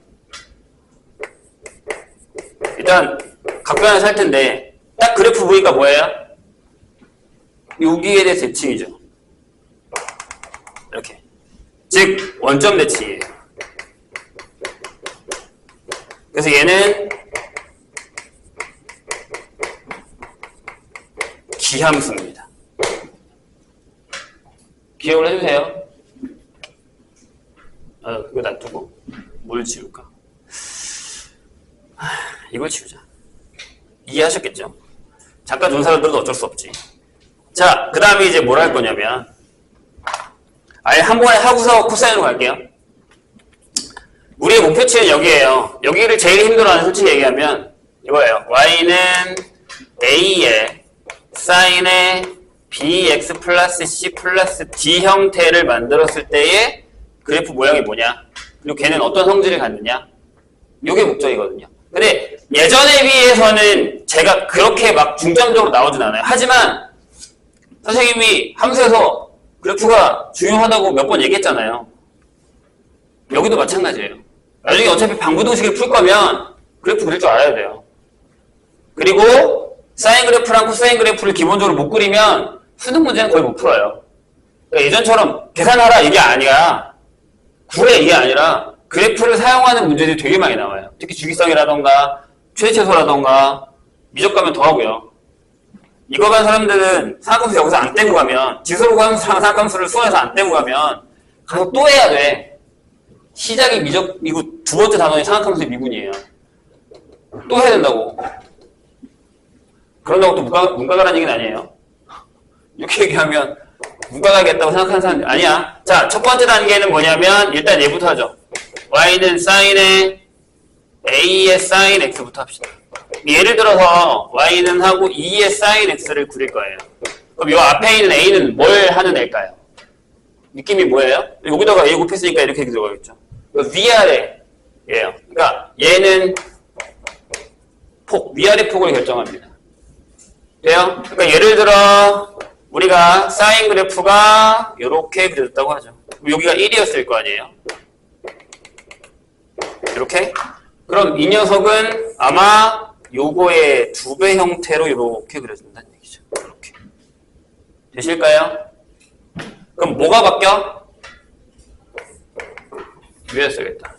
Speaker 1: 일단 각각 하나 살 텐데 딱 그래프 보니까 뭐예요? 여기에 대해서 대칭이죠. 이렇게. 즉 원점 대칭이에요. 그래서 얘는 기함수입니다. 기억을 해주세요. 그거 놔두고 뭘 지울까? 이걸 지우자. 이해하셨겠죠? 잠깐 준 사람들도 어쩔 수 없지. 자, 그 다음에 이제 뭘 할 거냐면 아예 한 번에 하고서 코사인으로 갈게요. 우리의 목표치는 여기에요. 여기를 제일 힘들어하는 솔직히 얘기하면 이거예요. y는 a에 사인의 bx 플러스 c 플러스 d 형태를 만들었을 때의 그래프 모양이 뭐냐? 그리고 걔는 어떤 성질을 갖느냐? 이게 목적이거든요. 근데 예전에 비해서는 제가 그렇게 막 중점적으로 나오진 않아요. 하지만 선생님이 함수에서 그래프가 중요하다고 몇 번 얘기했잖아요. 여기도 마찬가지예요. 나중에 어차피 방부등식을 풀 거면 그래프 그릴 줄 알아야 돼요. 그리고 사인 그래프랑 코사인 그래프를 기본적으로 못 그리면 수능 문제는 거의 못 풀어요. 그러니까 예전처럼 계산하라 이게 아니야. 구해 이게 아니라 그래프를 사용하는 문제들이 되게 많이 나와요. 특히 주기성이라던가 최대최소라던가 미적 가면 더 하고요. 이거 간 사람들은 사각함수 여기서 안 떼고 가면 지수로 가는 사각함수를 수원에서 안 떼고 가면 가서 또 해야 돼. 시작이 미적이고 두 번째 단원이 사각함수의 미분이에요. 또 해야 된다고. 그런다고 또 문과 가라는 얘기는 아니에요. 이렇게 얘기하면 문과 가겠다고 생각하는 사람들 아니야. 자, 첫 번째 단계는 뭐냐면 일단 얘부터 하죠. y는 사인의 a의 사인 x부터 합시다. 예를 들어서 y는 하고 2의 사인 x를 그릴 거예요. 그럼 이 앞에 있는 a는 뭘 하는 애일까요? 느낌이 뭐예요? 여기다가 a 곱했으니까 이렇게 들어가겠죠. 위아래예요. 그러니까 얘는 폭, 위아래 폭을 결정합니다. 돼요? 그러니까 예를 들어 우리가 사인 그래프가 이렇게 그려졌다고 하죠. 여기가 1이었을 거 아니에요? 이렇게? 그럼 이 녀석은 아마 요거의 2배 형태로 이렇게 그려준다는 얘기죠. 이렇게. 되실까요? 그럼 뭐가 바뀌어? 위에 써야겠다.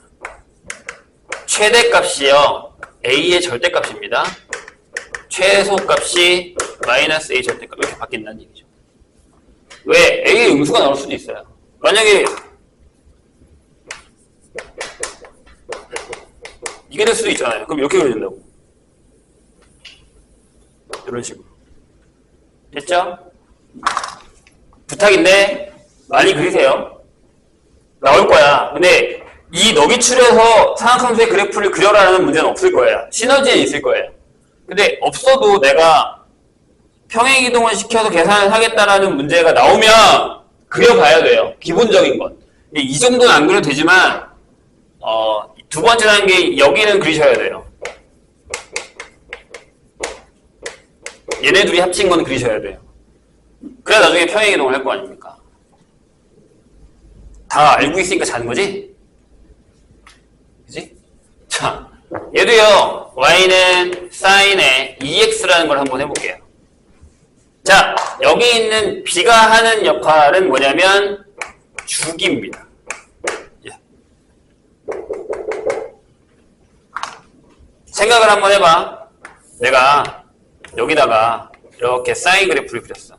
Speaker 1: 최대값이요. A의 절대값입니다. 최소값이 마이너스 A 절대값 이렇게 바뀐다는 얘기죠. 왜? A의 음수가 나올 수도 있어요. 만약에 이게 될 수도 있잖아요. 그럼 이렇게 그려진다고. 이런 식으로. 됐죠? 부탁인데 많이 그리세요. 나올 거야. 근데 이 너비출에서 상악함수의 그래프를 그려라는 문제는 없을 거예요. 시너지는 있을 거예요. 근데 없어도 내가 평행이동을 시켜서 계산을 하겠다라는 문제가 나오면 그려봐야 돼요. 기본적인 건. 이 정도는 안 그려도 되지만 두 번째 단계 여기는 그리셔야 돼요. 얘네 둘이 합친 건 그리셔야 돼요. 그래야 나중에 평행이동을 할 거 아닙니까? 다 알고 있으니까 자는 거지? 그지? 자, 얘도요, y는 sin의 2x라는 걸 한번 해볼게요. 자, 여기 있는 b가 하는 역할은 뭐냐면 주기입니다. 예. 생각을 한번 해봐. 내가 여기다가 이렇게 사인 그래프를 그렸어.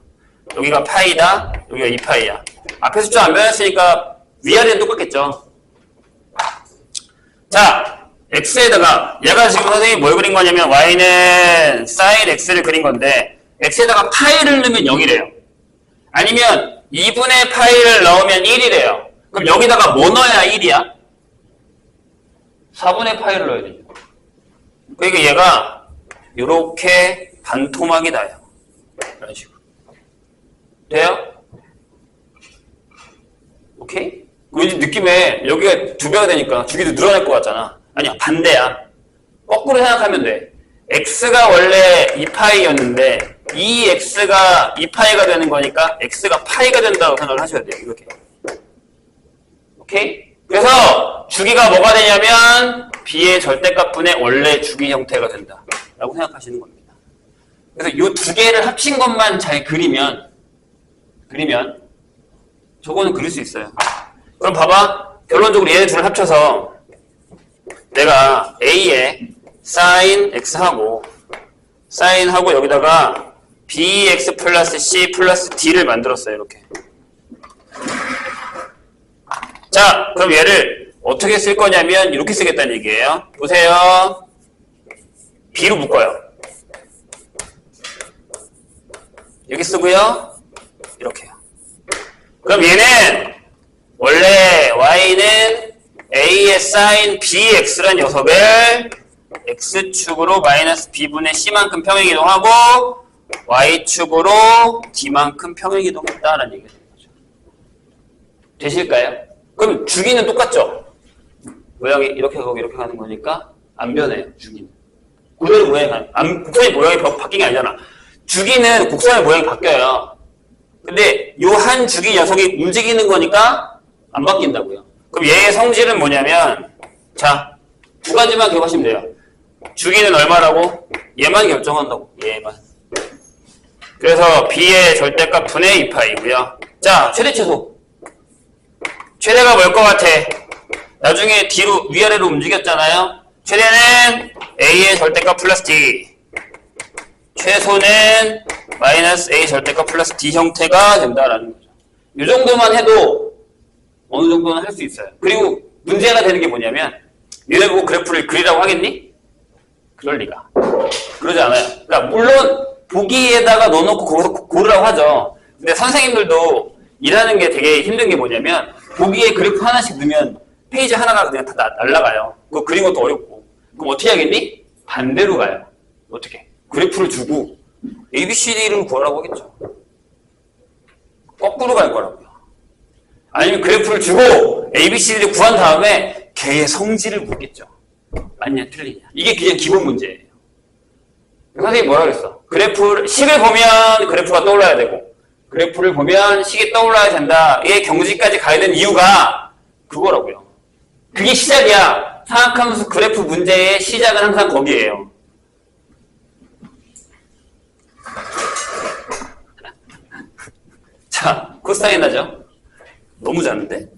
Speaker 1: 여기가 파이다, 여기가 2파이야. 앞에 숫자 안 변했으니까 위아래는 똑같겠죠. 자, x에다가 얘가 지금 선생님이 뭘 그린 거냐면 y는 sin x를 그린 건데 x에다가 파이를 넣으면 0이래요. 아니면 2분의 파이를 넣으면 1이래요. 그럼 여기다가 뭐 넣어야 1이야? 4분의 파이를 넣어야 되죠. 그러니까 얘가 이렇게 반토막이 나요. 이런 식으로. 돼요? 오케이? 왠지 느낌에 여기가 2배가 되니까 주기도 늘어날 것 같잖아. 아니야, 반대야. 거꾸로 생각하면 돼. x가 원래 2파이였는데 2x가 2파이가 되는 거니까 x가 파이가 된다고 생각을 하셔야 돼요. 이렇게. 오케이? 그래서 주기가 뭐가 되냐면 b의 절대값분의 원래 주기 형태가 된다 라고 생각하시는 겁니다. 그래서 이 두 개를 합친 것만 잘 그리면 저거는 그릴 수 있어요. 그럼 봐봐. 결론적으로 얘네 둘을 합쳐서 내가 a에 sin x하고 sin하고 여기다가 bx 플러스 c 플러스 d를 만들었어요. 이렇게. 자, 그럼 얘를 어떻게 쓸 거냐면 이렇게 쓰겠다는 얘기예요. 보세요. b로 묶어요. 여기 쓰고요. 이렇게요. 그럼 얘는 원래 y는 a의 sin bx란 녀석을 x축으로 마이너스 b분의 c만큼 평행이동하고 y축으로 d만큼 평행이동했다라는 얘기가 되는 거죠. 되실까요? 그럼 주기는 똑같죠? 모양이 이렇게 가고 이렇게 가는 거니까 안 변해요. 주기는. 그대로 모양이 가는 곡선의 모양이 바뀐 게 아니잖아. 주기는 곡선의 모양이 바뀌어요. 근데 요 한 주기 녀석이 움직이는 거니까 안 바뀐다고요. 그럼 얘의 성질은 뭐냐면 자, 두 가지만 기억하시면 돼요. 주기는 얼마라고? 얘만 결정한다고. 얘만. 그래서 b의 절대값 분의 2파이고요. 자, 최대 최소. 최대가 뭘 것 같아? 나중에 뒤로 위아래로 움직였잖아요. 최대는 a의 절대값 플러스 d. 최소는 마이너스 a 절대값 플러스 d 형태가 된다라는 거죠. 이 정도만 해도 어느 정도는 할 수 있어요. 그리고 문제가 되는 게 뭐냐면 얘네 보고 그래프를 그리라고 하겠니? 그럴 리가. 그러지 않아요. 그러니까 물론 보기에다가 넣어놓고 거기서 고르라고 하죠. 근데 선생님들도 일하는 게 되게 힘든 게 뭐냐면 보기에 그래프 하나씩 넣으면 페이지 하나가 그냥 다 날라가요. 그거 그리는 것도 어렵고. 그럼 어떻게 하겠니? 반대로 가요. 어떻게? 그래프를 주고 ABCD를 구하라고 하겠죠. 거꾸로 갈 거라고요. 아니면 그래프를 주고 ABCD를 구한 다음에 걔의 성질을 묻겠죠. 맞냐 틀리냐. 이게 그냥 기본 문제예요. 선생님이 뭐라 그랬어? 그래프를 식을 보면 그래프가 떠올라야 되고 그래프를 보면 식이 떠올라야 된다. 얘 경지까지 가야 되는 이유가 그거라고요. 그게 시작이야. 상악함수 그래프 문제의 시작은 항상 거기에요. 코사인 하죠? 너무 작은데?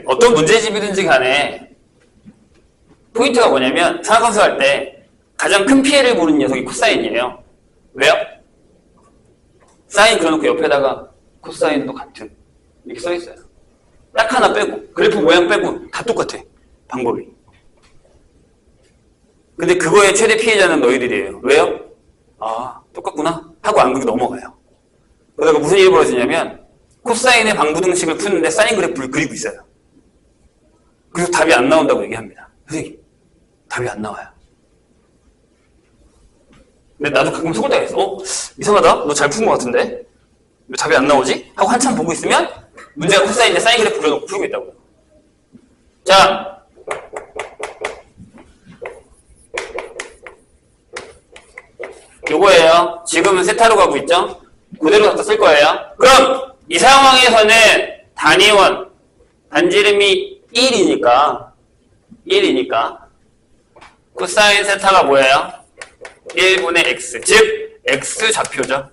Speaker 1: 어떤 문제집이든지 간에 포인트가 뭐냐면 상하함수 할 때 가장 큰 피해를 보는 녀석이 코사인이에요. 왜요? 사인 그려놓고 옆에다가 코사인도 같은 이렇게 써있어요. 딱 하나 빼고 그래프 모양 빼고 다 똑같아. 방법이. 근데 그거의 최대 피해자는 너희들이에요. 왜요? 아 똑같구나 하고 안 그리고 넘어가요. 그러다가 무슨 일이 벌어지냐면 코사인의 방부등식을 푸는데 사인 그래프를 그리고 있어요. 그래서 답이 안 나온다고 얘기합니다. 선생님 답이 안 나와요. 근데 나도 가끔 속을 때가 있어. 이상하다? 너 잘 푼 것 같은데? 왜 답이 안 나오지? 하고 한참 보고 있으면 문제가 코사인인데 사인 그래프 그려놓고 풀고 있다고요. 자, 요거예요. 지금은 세타로 가고 있죠? 그대로 갖다 쓸 거예요. 그럼 이 상황에서는 단위원, 단지름이 1이니까 코사인 세타가 뭐예요? 1분의 x, 즉 x 좌표죠.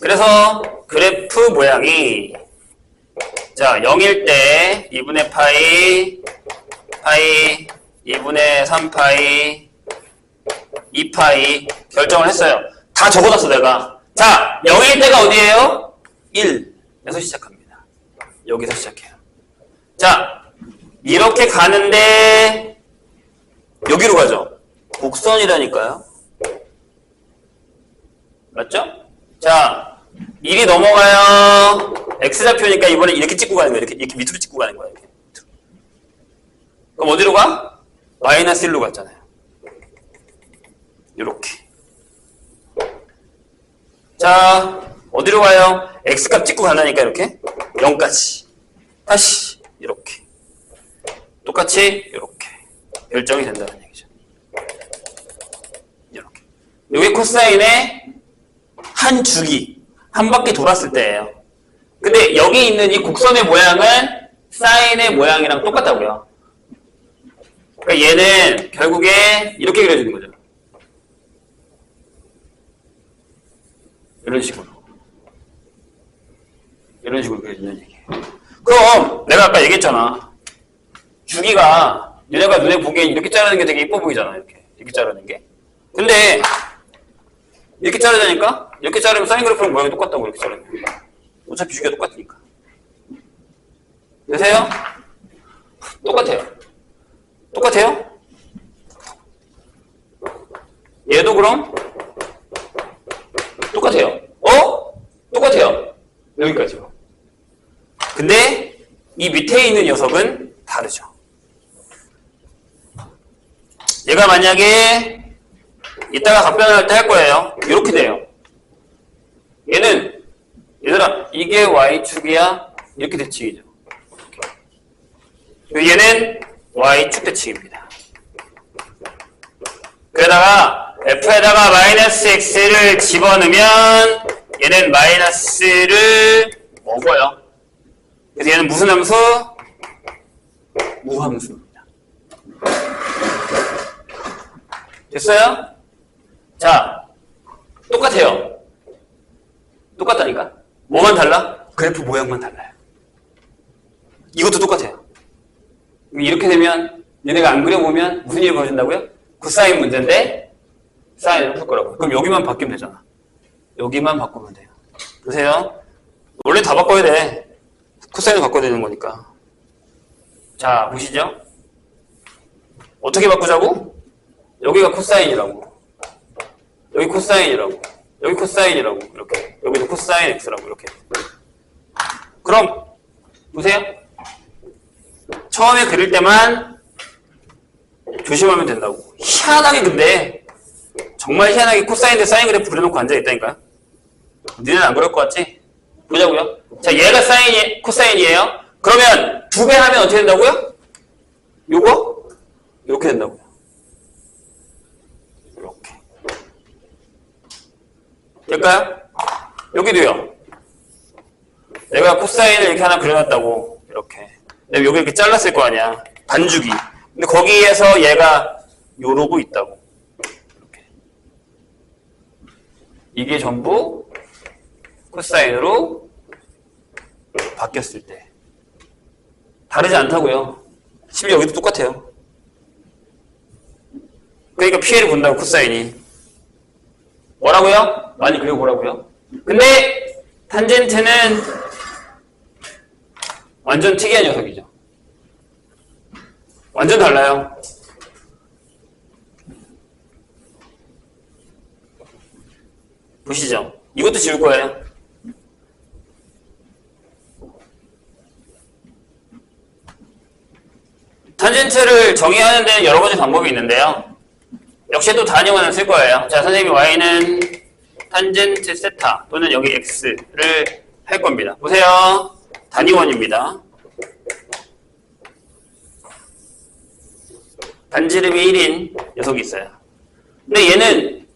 Speaker 1: 그래서 그래프 모양이 자 0일 때 2분의 파이 2분의 3파이 2파이 결정을 했어요. 다 적어놨어 내가. 자 0일 때가 어디예요? 1에서 시작합니다. 여기서 시작해요. 자 이렇게 가는데 여기로 가죠. 곡선이라니까요. 맞죠? 자 1이 넘어가요. x좌표니까 이번에 이렇게 찍고 가는 거예요. 이렇게 밑으로 찍고 가는 거예요. 이렇게. 그럼 어디로 가? 마이너스 1로 갔잖아요. 이렇게. 자 어디로 가요? x값 찍고 간다니까 이렇게 0까지 다시 이렇게 똑같이 이렇게 결정이 된다는 얘기죠. 이렇게. 이게 코사인의 한 주기 한 바퀴 돌았을 때예요. 근데 여기 있는 이 곡선의 모양은 사인의 모양이랑 똑같다고요. 그러니까 얘는 결국에 이렇게 그려지는 거죠. 이런 식으로 그려진다는 얘기예요. 그럼 내가 아까 얘기했잖아. 주기가 얘네가 눈에 보기엔 이렇게 자르는 게 되게 이뻐 보이잖아. 이렇게 자르는 게. 근데 이렇게 자르자니까 이렇게 자르면 사인 그래프랑 모양이 똑같다고 이렇게 자르는 거예요. 어차피 주기가 똑같으니까. 되세요? 똑같아요. 얘도 그럼 똑같아요. 똑같아요. 여기까지요. 근데 이 밑에 있는 녀석은 다르죠. 얘가 만약에 이따가 답변할 때 할 거예요. 이렇게 돼요. 얘들아 이게 y축이야. 이렇게 대칭이죠. 얘는 y축 대칭입니다. 그러다가 f에다가 마이너스 x를 집어넣으면 얘는 마이너스를 먹어요. 그래서 얘는 무슨 함수? 무함수입니다. 됐어요? 자, 똑같아요. 똑같다니까? 뭐만 달라? 그래프 모양만 달라요. 이것도 똑같아요. 이렇게 되면 얘네가 안 그려보면 무슨 일이 벌어진다고요? 코사인 문제인데 사인을 풀 거라고요. 그럼 여기만 바뀌면 되잖아. 여기만 바꾸면 돼요. 보세요. 원래 다 바꿔야 돼. 코사인을 바꿔야 되는 거니까. 자, 보시죠. 어떻게 바꾸자고? 여기가 코사인이라고. 여기 코사인이라고. 여기 코사인이라고. 이렇게. 여기도 코사인 x라고. 이렇게. 그럼 보세요. 처음에 그릴 때만 조심하면 된다고. 희한하게 근데 정말 희한하게 코사인 대 사인 그래프 그려놓고 앉아있다니까요. 니네는 안 그럴 것 같지? 보자고요. 자, 얘가 코사인이에요. 그러면 2배 하면 어떻게 된다고요? 요거? 이렇게 된다고요. 이렇게. 될까요? 여기도요. 내가 코사인을 이렇게 하나 그려놨다고. 이렇게. 내가 여기 이렇게 잘랐을 거 아니야. 반주기. 근데 거기에서 얘가 요러고 있다고. 이렇게. 이게 전부 코사인으로 바뀌었을 때. 다르지 않다고요. 심지어 여기도 똑같아요. 그러니까 피해를 본다고 코사인이. 뭐라고요? 많이 그려보라고요? 근데 탄젠트는 완전 특이한 녀석이죠. 완전 달라요. 보시죠. 이것도 지울 거예요. 탄젠트를 정의하는 데는 여러 가지 방법이 있는데요. 역시 또 단위원을 쓸 거예요. 자, 선생님이 y는 탄젠트 세타 또는 여기 x를 할 겁니다. 보세요. 단위원입니다. 반지름이 1인 녀석이 있어요. 근데 얘는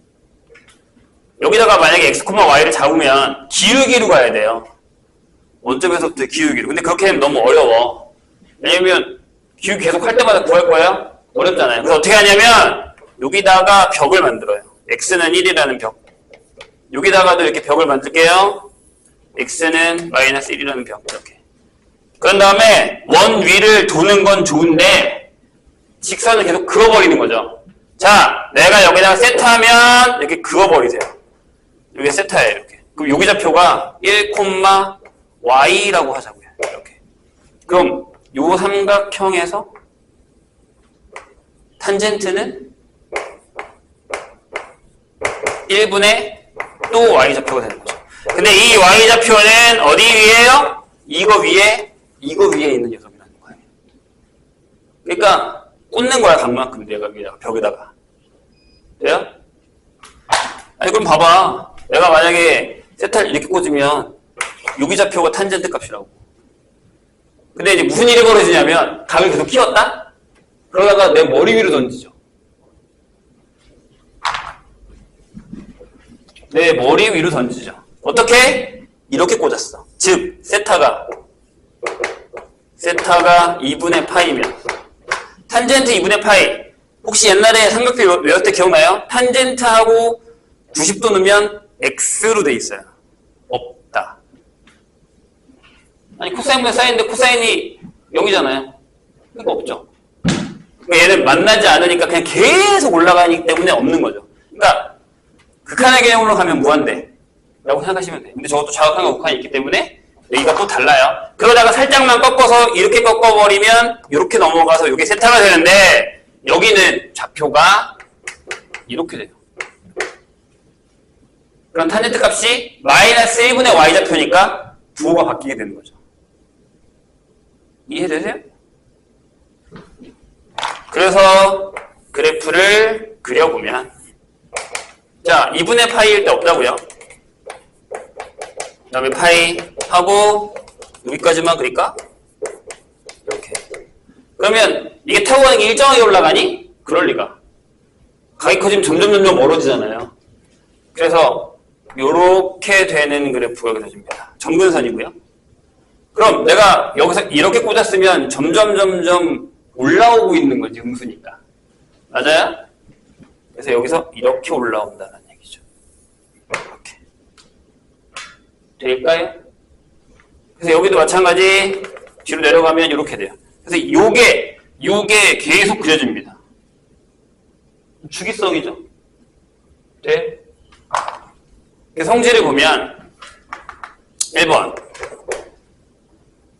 Speaker 1: 여기다가 만약에 x, y를 잡으면 기울기로 가야 돼요. 원점에서부터 기울기로. 근데 그렇게 하면 너무 어려워. 왜냐면 기울기 계속 할 때마다 구할 거예요? 어렵잖아요. 그래서 어떻게 하냐면 여기다가 벽을 만들어요. x는 1이라는 벽. 여기다가도 이렇게 벽을 만들게요. x는 마이너스 1이라는 벽. 이렇게. 그런 다음에 원 위를 도는 건 좋은데 직선을 계속 그어버리는 거죠. 자, 내가 여기다가 세트하면 이렇게 그어버리세요. 여기 세타예요. 이렇게. 그럼 여기 좌표가 1, y라고 하자고요. 이렇게. 그럼 요 삼각형에서 탄젠트는 1분의 또 y좌표가 되는 거죠. 근데 이 y좌표는 어디 위에요? 이거 위에 있는 녀석이라는 거예요. 그러니까 꽂는 거야, 각만큼 내가 벽에다가. 돼요? 아니, 그럼 봐봐. 내가 만약에 세타를 이렇게 꽂으면 여기 좌표가 탄젠트 값이라고. 근데 이제 무슨 일이 벌어지냐면 각을 계속 키웠다? 그러다가 내 머리 위로 던지죠. 내 머리 위로 던지죠. 어떻게? 이렇게 꽂았어. 즉 세타가 2분의 파이면 탄젠트 2분의 파이. 혹시 옛날에 삼각표 외웠을 때 기억나요? 탄젠트하고 90도 넣으면 x로 돼 있어요. 없다. 아니 코사인분의 사인인데 코사인이 0이잖아요. 그러니까 없죠. 그러니까 얘는 만나지 않으니까 그냥 계속 올라가기 때문에 없는 거죠. 그러니까 극한의 개념으로 가면 무한대 라고 생각하시면 돼요. 근데 저것도 좌극한과 극한이 있기 때문에 여기가 또 달라요. 그러다가 살짝만 꺾어서 이렇게 꺾어버리면 이렇게 넘어가서 이게 세타가 되는데 여기는 좌표가 이렇게 돼요. 그럼 탄젠트 값이 마이너스 1분의 y좌표니까 부호가 바뀌게 되는 거죠. 이해되세요? 그래서 그래프를 그려보면 자, 2분의 파이일 때 없다고요. 그 다음에 파이 하고 여기까지만 그릴까? 이렇게. 그러면 이게 타고 가는 게 일정하게 올라가니? 그럴 리가. 각이 커지면 점점 멀어지잖아요. 그래서 요렇게 되는 그래프가 그려집니다. 점근선이고요. 그럼 내가 여기서 이렇게 꽂았으면 점점 올라오고 있는 거지, 음수니까. 맞아요? 그래서 여기서 이렇게 올라온다는 얘기죠. 이렇게. 될까요? 그래서 여기도 마찬가지 뒤로 내려가면 이렇게 돼요. 그래서 요게 계속 그려집니다. 주기성이죠. 돼? 성질을 보면 1번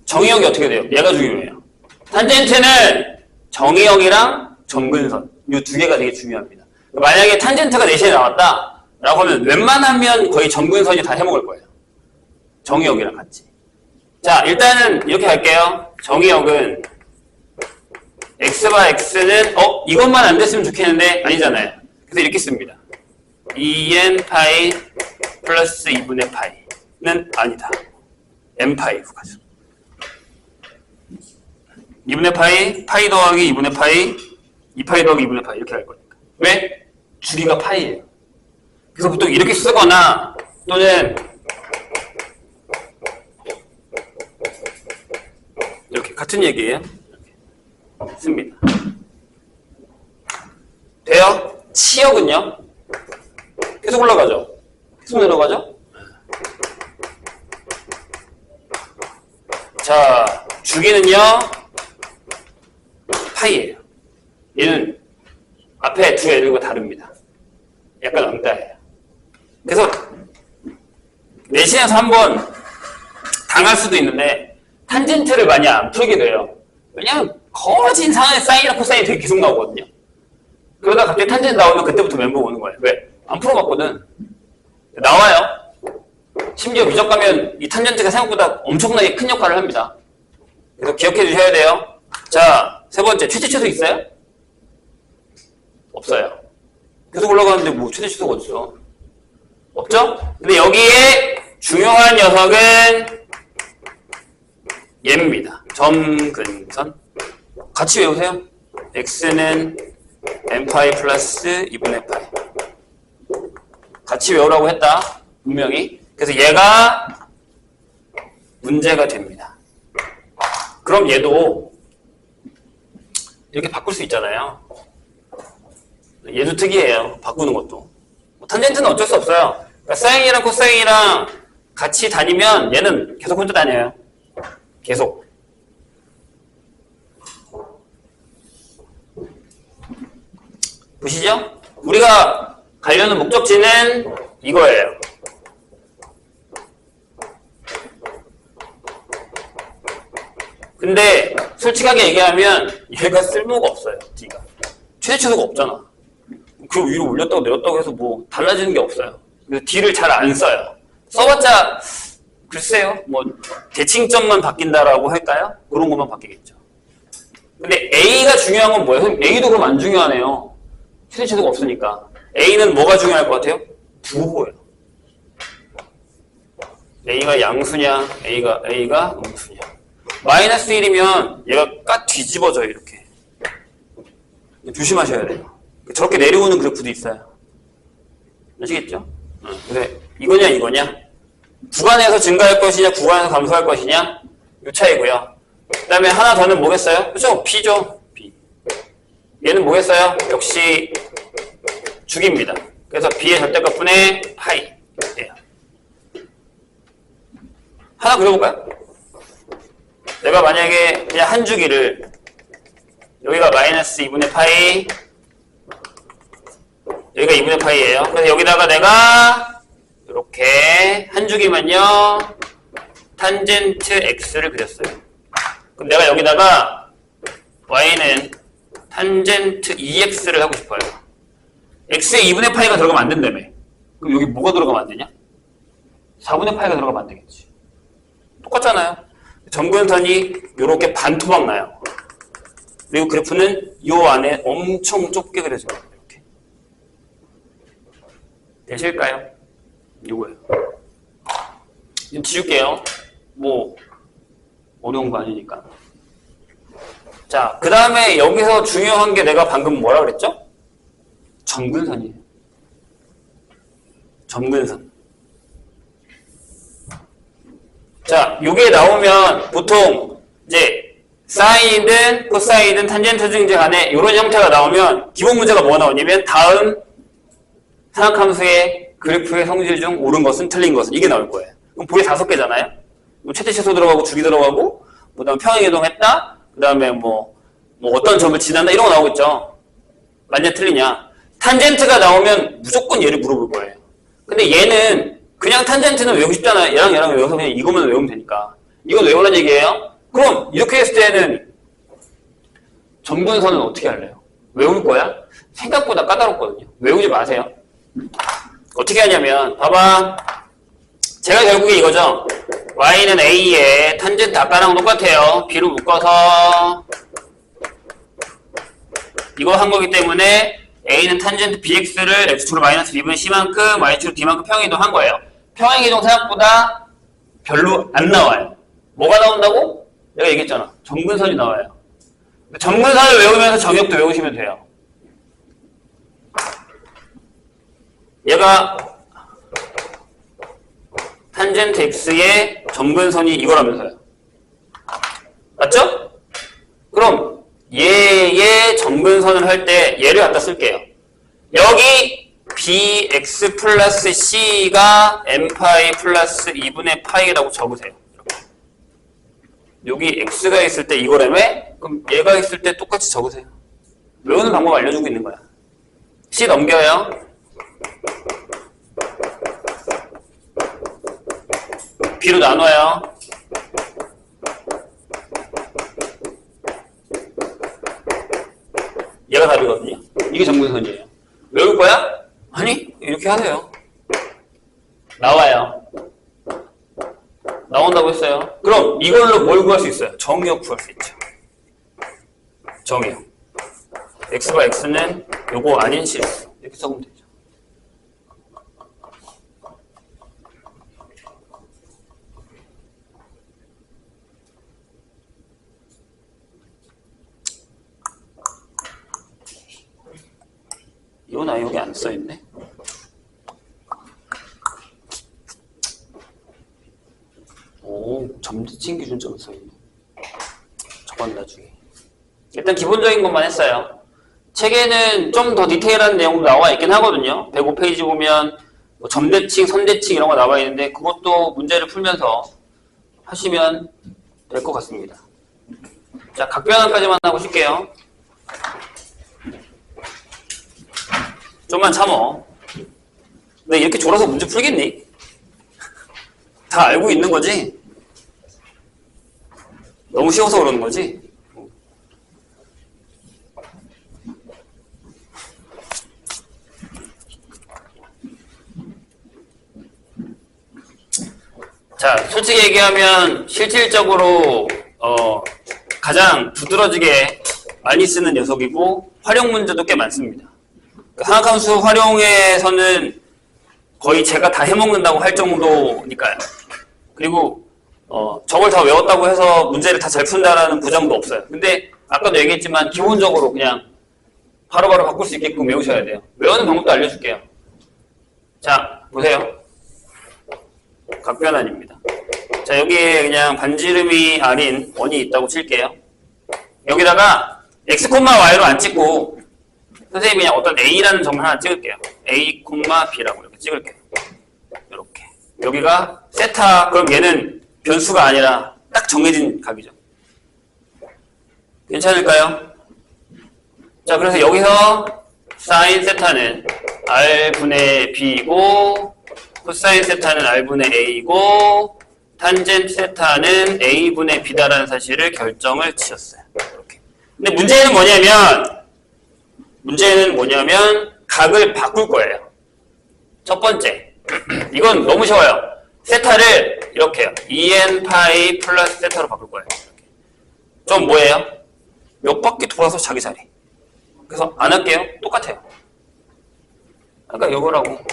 Speaker 1: 정의역이 어떻게 돼요? 얘가 중요해요. 탄젠트는 정의역이랑 점근선 이 두 개가 되게 중요합니다. 만약에 탄젠트가 내시에 나왔다 라고 하면 웬만하면 거의 점근선이 다 해먹을 거예요. 정의역이랑 같이. 자, 일단은 이렇게 할게요. 정의역은 x와 x는 이것만 안 됐으면 좋겠는데 아니잖아요. 그래서 이렇게 씁니다. 2n 파이 플러스 2분의 파이는 아니다. n 파이로 가죠. 2분의 파이 더하기 2분의 파이, 2파이 더하기 2분의 파이 이렇게 할 거니까. 왜? 주기가 파이예요. 그래서 보통 이렇게 쓰거나 또는 이렇게 같은 얘기예요. 이렇게 씁니다. 치역은요? 계속 올라가죠? 계속 내려가죠? 자, 주기는요? 파이예요. 얘는 앞에 두 애들과 다릅니다. 약간 엉따예요. 그래서 내신에서 한번 당할 수도 있는데 탄젠트를 많이 안 풀게 돼요. 왜냐면 거진 상황에 사인이랑 코사인이 되게 계속 나오거든요. 그러다 갑자기 탄젠트 나오면 그때부터 멘붕 오는 거예요. 왜? 안 풀어봤거든. 나와요. 심지어 미적 가면 이 탄젠트가 생각보다 엄청나게 큰 역할을 합니다. 그래서 기억해 주셔야 돼요. 자, 세 번째, 최대 최소 있어요? 없어요. 계속 올라가는데 뭐 최대 최소가 어딨어? 없죠? 근데 여기에 중요한 녀석은 얘입니다. 점근선. 같이 외우세요. x는 n파이 플러스 2분의 파이. 같이 외우라고 했다. 분명히. 그래서 얘가 문제가 됩니다. 그럼 얘도 이렇게 바꿀 수 있잖아요. 얘도 특이해요. 바꾸는 것도. 탄젠트는 어쩔 수 없어요. 그러니까 사인이랑 코사인이랑 같이 다니면 얘는 계속 혼자 다녀요. 계속. 보시죠? 우리가 가려는 목적지는 이거예요. 근데 솔직하게 얘기하면 얘가 쓸모가 없어요. D가. 최대 최소가 없잖아. 그 위로 올렸다고 내렸다고 해서 뭐 달라지는 게 없어요. 그래서 D를 잘 안 써요. 써봤자 글쎄요. 뭐 대칭점만 바뀐다라고 할까요? 그런 것만 바뀌겠죠. 근데 A가 중요한 건 뭐예요? 선생님, A도 그럼 안 중요하네요. 최대 최소가 없으니까. A는 뭐가 중요할 것 같아요? 부호예요. A가 양수냐, A가 음수냐. 마이너스 1이면 얘가 까 뒤집어져요, 이렇게. 조심하셔야 돼요. 저렇게 내려오는 그래프도 있어요. 아시겠죠? 근데 이거냐? 구간에서 증가할 것이냐, 구간에서 감소할 것이냐? 이 차이고요. 그 다음에 하나 더는 뭐겠어요? 그죠? B죠? B. 얘는 뭐겠어요? 역시 주기입니다. 그래서 B의 절대값분의 파이. 예요. 하나 그려볼까요? 내가 만약에 그냥 한 주기를 여기가 마이너스 2분의 파이 여기가 2분의 파이예요. 그래서 여기다가 내가 이렇게 한 주기만요 탄젠트 x를 그렸어요. 그럼 내가 여기다가 y는 탄젠트 2x를 하고 싶어요. x에 2분의 파이가 들어가면 안 된다며. 그럼 여기 뭐가 들어가면 안 되냐? 4분의 파이가 들어가면 안 되겠지. 똑같잖아요. 점근선이 이렇게 반토막 나요. 그리고 그래프는 이 안에 엄청 좁게 그려져요. 이렇게. 되실까요? 이거예요. 좀 지울게요. 뭐 어려운 거 아니니까. 자, 그 다음에 여기서 중요한 게 내가 방금 뭐라 그랬죠? 점근선이에요. 점근선. 자, 요게 나오면 보통 이제 사인이든 코사인이든 탄젠트 등지 간에 이런 형태가 나오면 기본 문제가 뭐가 나오냐면 다음 상악함수의 그래프의 성질 중 옳은 것은 틀린 것은 이게 나올 거예요. 그럼 보기 5개잖아요. 최대 최소 들어가고 주기 들어가고 그다음 평행이동했다. 그다음에 뭐 어떤 점을 지난다 이런 거 나오겠죠. 맞냐 틀리냐. 탄젠트가 나오면 무조건 얘를 물어볼 거예요. 근데 얘는 그냥 탄젠트는 외우고 싶잖아요. 얘랑 외워서 그냥 이것만 외우면 되니까. 이건 외우라는 얘기예요. 그럼 이렇게 했을 때는 점근선은 어떻게 할래요? 외울 거야? 생각보다 까다롭거든요. 외우지 마세요. 어떻게 하냐면 봐봐. 제가 결국에 이거죠. y는 a에 탄젠트 아까랑 똑같아요. b로 묶어서 이거 한 거기 때문에 a는 탄젠트 bx를 x축으로 마이너스 b분의 c만큼 y축으로 d만큼 평행이동 한 거예요. 평행이동 생각보다 별로 안 나와요. 뭐가 나온다고? 내가 얘기했잖아. 점근선이 나와요. 점근선을 외우면서 정역도 외우시면 돼요. 얘가 탄젠트 x의 점근선이 이거라면서요. 맞죠? 그럼 얘의 점근선을 할 때 얘를 갖다 쓸게요. 여기 bx 플러스 c가 n파이 플러스 2분의 파이라고 적으세요. 여기 x가 있을 때 이거라며? 그럼 얘가 있을 때 똑같이 적으세요. 외우는 방법 알려주고 있는 거야. c 넘겨요. b로 나눠요. 얘가 답이거든요. 이게 정근선이에요. 외울 거야? 아니, 이렇게 하세요. 나와요. 나온다고 했어요. 그럼 이걸로 뭘 구할 수 있어요? 정의역 구할 수 있죠. 정의역. x가 x는 요거 아닌 실수. 이렇게 써보면 되죠. 이건 아예 여기 안 써있네. 오, 점대칭 기준점은 써있네. 저건 나중에. 일단 기본적인 것만 했어요. 책에는 좀 더 디테일한 내용도 나와 있긴 하거든요. 105페이지 보면 뭐 점대칭, 선대칭 이런 거 나와 있는데 그것도 문제를 풀면서 하시면 될 것 같습니다. 자, 각변환까지만 하고 쉴게요. 좀만 참어. 근데 이렇게 졸아서 문제 풀겠니? 다 알고 있는 거지? 너무 쉬워서 그러는 거지? 자, 솔직히 얘기하면 실질적으로 가장 두드러지게 많이 쓰는 녀석이고 활용 문제도 꽤 많습니다. 상학함수 활용에서는 거의 제가 다 해먹는다고 할 정도니까요. 그리고 저걸 다 외웠다고 해서 문제를 다 잘 푼다라는 보장도 없어요. 근데 아까도 얘기했지만 기본적으로 그냥 바로바로 바꿀 수 있게끔 외우셔야 돼요. 외우는 방법도 알려줄게요. 자, 보세요. 각변환입니다. 자, 여기에 그냥 반지름이 r인 원이 있다고 칠게요. 여기다가 x, y로 안 찍고 선생님이 그냥 어떤 a라는 점을 하나 찍을게요. a, b라고 이렇게 찍을게요. 이렇게. 여기가 세타, 그럼 얘는 변수가 아니라 딱 정해진 값이죠. 괜찮을까요? 자, 그래서 여기서 사인 세타는 r분의 b이고 코사인 세타는 r분의 a이고 탄젠트 세타는 a분의 b다라는 사실을 결정을 지었어요. 이렇게. 근데 문제는 뭐냐면 각을 바꿀 거예요. 첫 번째. 이건 너무 쉬워요. 세타를 이렇게요. 2n 파이 플러스 세타로 바꿀 거예요. 이렇게. 좀 뭐예요? 몇 바퀴 돌아서 자기 자리. 그래서 안 할게요. 똑같아요. 그러니까 이거라고.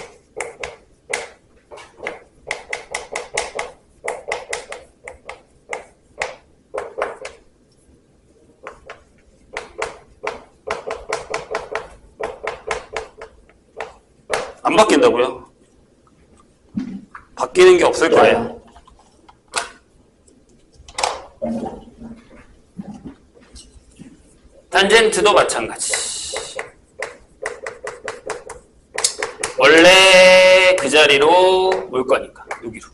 Speaker 1: 안 바뀐다고요? 바뀌는 게 없을 거예요. 탄젠트도 마찬가지. 원래 그 자리로 올 거니까 여기로.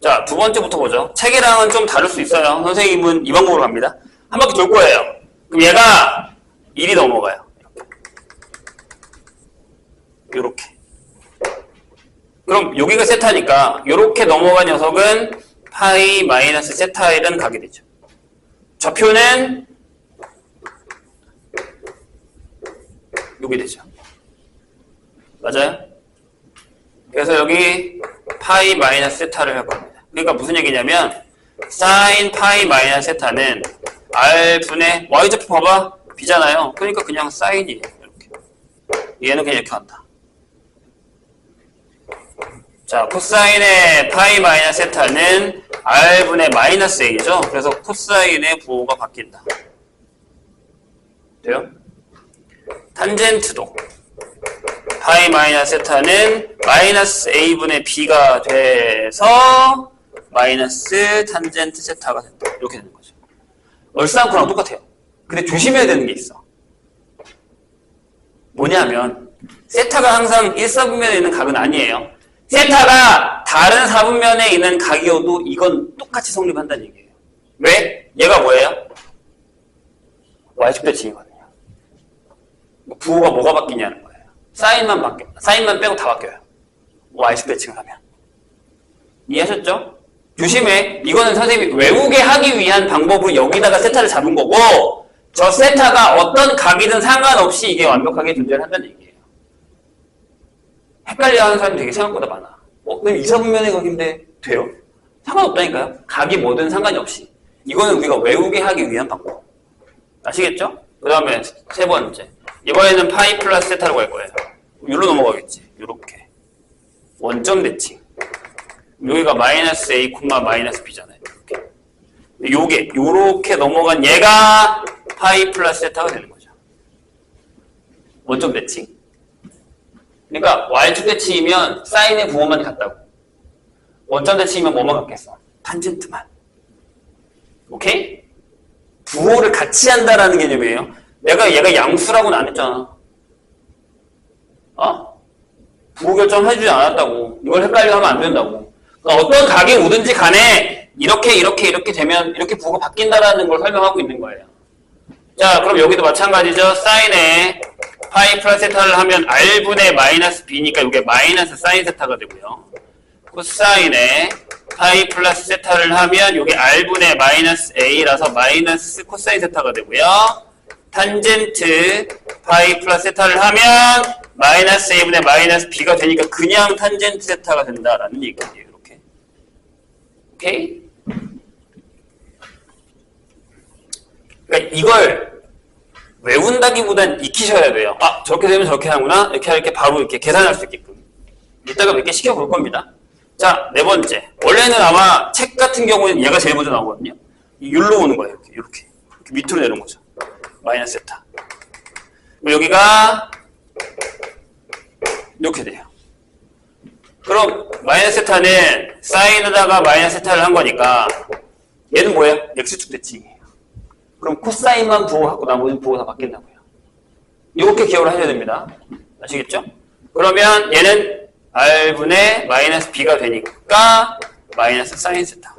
Speaker 1: 자, 두 번째부터 보죠. 책이랑은 좀 다를 수 있어요. 선생님은 이 방법으로 갑니다. 한 바퀴 돌 거예요. 그럼 얘가 1이 넘어가요. 이렇게. 그럼 여기가 세타니까 이렇게 넘어간 녀석은 파이 마이너스 세타 1은 가게 되죠. 좌표는 여기 되죠. 맞아요? 그래서 여기 파이 마이너스 세타를 할 겁니다. 그러니까 무슨 얘기냐면 사인 파이 마이너스 세타는 r분의 y좌표 봐봐. b잖아요. 그러니까 그냥 사인이에요. 이렇게. 얘는 그냥 이렇게 한다. 자, 코사인의 파이 마이너스 세타는 r분의 마이너스 a죠. 그래서 코사인의 부호가 바뀐다. 돼요? 탄젠트도 파이 마이너스 세타는 마이너스 a분의 b가 돼서 마이너스 탄젠트 세타가 된다. 이렇게 되는 거죠. 얼싸안코랑 똑같아요. 근데 조심해야 되는 게 있어. 뭐냐면 세타가 항상 1사분면에 있는 각은 아니에요. 세타가 다른 4분면에 있는 각이어도 이건 똑같이 성립한다는 얘기예요. 왜? 얘가 뭐예요? y축 대칭이거든요. 부호가 뭐가 바뀌냐는 거예요. 사인만 빼고 다 바뀌어요. y축 대칭을 하면. 이해하셨죠? 조심해. 이거는 선생님이 외우게 하기 위한 방법으로 여기다가 세타를 잡은 거고, 저 세타가 어떤 각이든 상관없이 이게 완벽하게 존재를 한다는 얘기예요. 헷갈려하는 사람이 되게 생각보다 많아. 그럼 2사분면의 각인데 돼요? 상관없다니까요. 각이 뭐든 상관이 없이. 이거는 우리가 외우게 하기 위한 방법. 아시겠죠? 그 다음에 세 번째. 이번에는 파이 플러스 세타로 갈 거예요. 여기로 넘어가겠지. 요렇게. 원점 대칭. 여기가 마이너스 a, 마이너스 b잖아요. 이렇게. 요렇게 넘어간 얘가 파이 플러스 세타가 되는 거죠. 원점 대칭. 그러니까 y축 대칭이면 사인의 부호만 같다고. 원점 대칭이면 뭐만 같겠어? 탄젠트만. 오케이? 부호를 같이 한다라는 개념이에요. 얘가 양수라고는 안 했잖아. 부호 결정해주지 않았다고. 이걸 헷갈려 하면 안 된다고. 그러니까 어떤 각이 오든지 간에 이렇게 되면 이렇게 부호가 바뀐다라는 걸 설명하고 있는 거예요. 자, 그럼 여기도 마찬가지죠. 사인에 파이 플러스 세타를 하면 r분의 마이너스 b니까 이게 마이너스 사인 세타가 되고요. 코사인에 파이 플러스 세타를 하면 이게 r분의 마이너스 a라서 마이너스 코사인 세타가 되고요. 탄젠트 파이 플러스 세타를 하면 마이너스 a분의 마이너스 b가 되니까 그냥 탄젠트 세타가 된다라는 얘기예요. 이렇게. 오케이? 그러니까 이걸 외운다기보단 익히셔야 돼요. 저렇게 되면 저렇게 하구나. 이렇게 할 게 바로 이렇게 계산할 수 있게끔. 이따가 몇 개 시켜볼 겁니다. 자, 네 번째. 원래는 아마 책 같은 경우에는 얘가 제일 먼저 나오거든요. 율로 오는 거예요. 이렇게 밑으로 내려온 거죠. 마이너스 세타. 여기가 이렇게 돼요. 그럼 마이너스 세타는 사인에다가 마이너스 세타를 한 거니까 얘는 뭐예요? x축 대칭이에요. 그럼 코사인만 부호하고 나머지는 부호 다 바뀐다고요. 이렇게 기억을 하셔야 됩니다. 아시겠죠? 그러면 얘는 r분의 마이너스 b가 되니까 마이너스 사인 세타.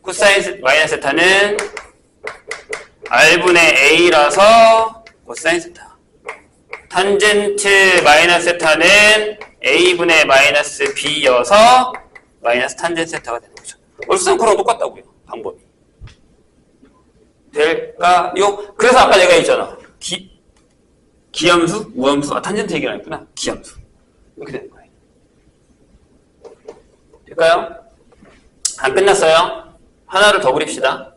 Speaker 1: 코사인 마이너스 세타는 r분의 a라서 코사인 세타. 탄젠트 마이너스 세타는 a분의 마이너스 b여서 마이너스 탄젠트 세타가 되는 거죠. 얼추 그랑 똑같다고요. 방법이. 될까요? 그래서 아까 내가 있잖아. 기함수? 우함수? 탄젠트 얘기는 아니구나. 기함수. 이렇게 되는 거예요. 될까요? 안 끝났어요. 하나를 더 그립시다.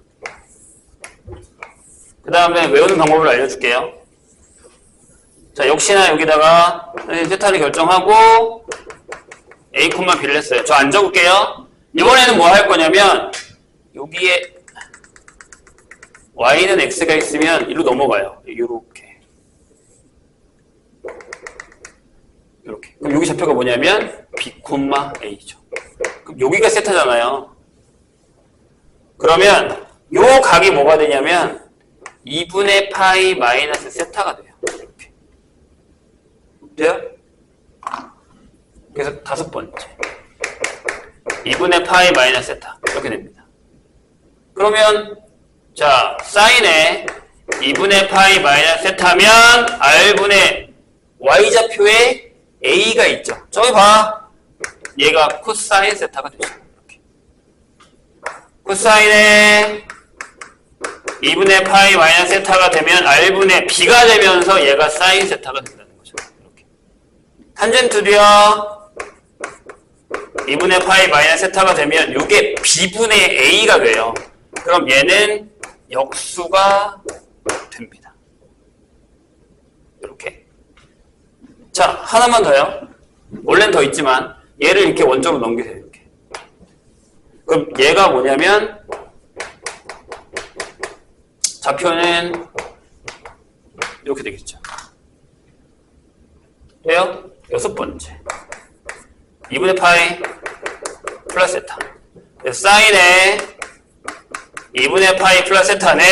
Speaker 1: 그 다음에 외우는 방법을 알려줄게요. 자, 역시나 여기다가 세타를 결정하고 a, b를 했어요. 저 안 적을게요. 이번에는 뭐 할 거냐면 여기에 y는 x가 있으면 이리로 넘어가요. 요렇게. 이렇게. 그럼 여기 좌표가 뭐냐면 b, a죠. 그럼 여기가 세타잖아요. 그러면 요 각이 뭐가 되냐면 2분의 파이 마이너스 세타가 돼요. 이렇게. 돼요? 그래서 다섯 번째. 2분의 파이 마이너스 세타. 이렇게 됩니다. 그러면 자, 사인에 2분의 파이 마이너스 세타면 r분의 y좌표에 a가 있죠. 저기 봐. 얘가 코사인 세타가 되죠. 이렇게. 코사인에 2분의 파이 마이너스 세타가 되면 r분의 b가 되면서 얘가 사인 세타가 된다는 거죠. 이렇게. 탄젠트도요. 2분의 파이 마이너스 세타가 되면 이게 b분의 a가 돼요. 그럼 얘는 역수가 됩니다. 이렇게. 자, 하나만 더요. 원래는 더 있지만 얘를 이렇게 원점으로 넘기세요. 이렇게. 그럼 얘가 뭐냐면 좌표는 이렇게 되겠죠. 돼요? 여섯 번째. 2분의 파이 플러스 세타. 사인에 2분의 파이 플러스 세타는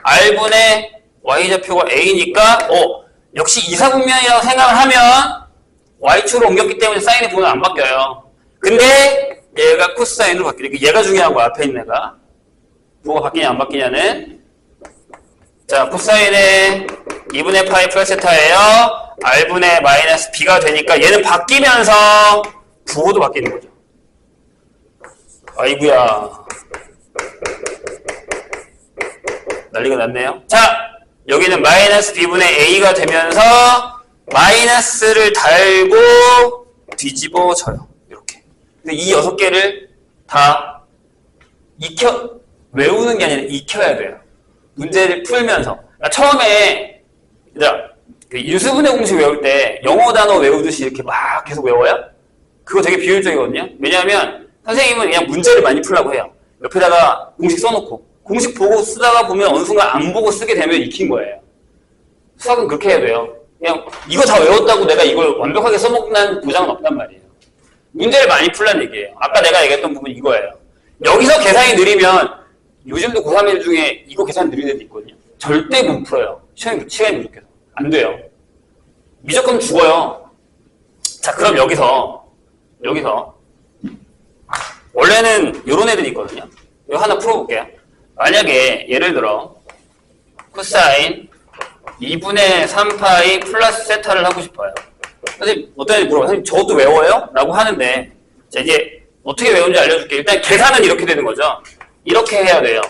Speaker 1: r분의 y좌표가 a니까 역시 이사분면이라고 생각을 하면 y축으로 옮겼기 때문에 사인의 부호는 안 바뀌어요. 근데 얘가 코사인으로 바뀌니까 얘가 중요한 거야. 앞에 있는 애가. 부호가 바뀌냐 안 바뀌냐는. 자, 코사인의 2분의 파이 플러스 세타예요. r분의 마이너스 b가 되니까 얘는 바뀌면서 부호도 바뀌는 거죠. 아이구야. 난리가 났네요. 자, 여기는 마이너스 b분의 a가 되면서 마이너스를 달고 뒤집어져요. 이렇게. 근데 이 6개를 다 외우는 게 아니라 익혀야 돼요. 문제를 풀면서. 그러니까 처음에 그 유수분해 공식 외울 때 영어 단어 외우듯이 이렇게 막 계속 외워요? 그거 되게 비효율적이거든요. 왜냐하면 선생님은 그냥 문제를 많이 풀라고 해요. 옆에다가 공식 써놓고 공식 보고 쓰다가 보면 어느 순간 안 보고 쓰게 되면 익힌 거예요. 수학은 그렇게 해야 돼요. 그냥 이거 다 외웠다고 내가 이걸 완벽하게 써먹는 보장은 없단 말이에요. 문제를 많이 풀란 얘기예요. 아까 내가 얘기했던 부분이 이거예요. 여기서 계산이 느리면 요즘도 고3 애들 중에 이거 계산 느린 애도 있거든요. 절대 못 풀어요. 시간이 부족해서. 안 돼요. 무조건 죽어요. 자, 그럼 여기서 원래는 이런 애들이 있거든요. 이거 하나 풀어볼게요. 만약에 예를 들어 코사인 2분의 3파이 플러스 세타를 하고 싶어요. 선생님 어떤 애들 물어봐요. 선생님 저것도 외워요? 라고 하는데 자, 이제 어떻게 외우는지 알려줄게요. 일단 계산은 이렇게 되는 거죠. 이렇게 해야 돼요.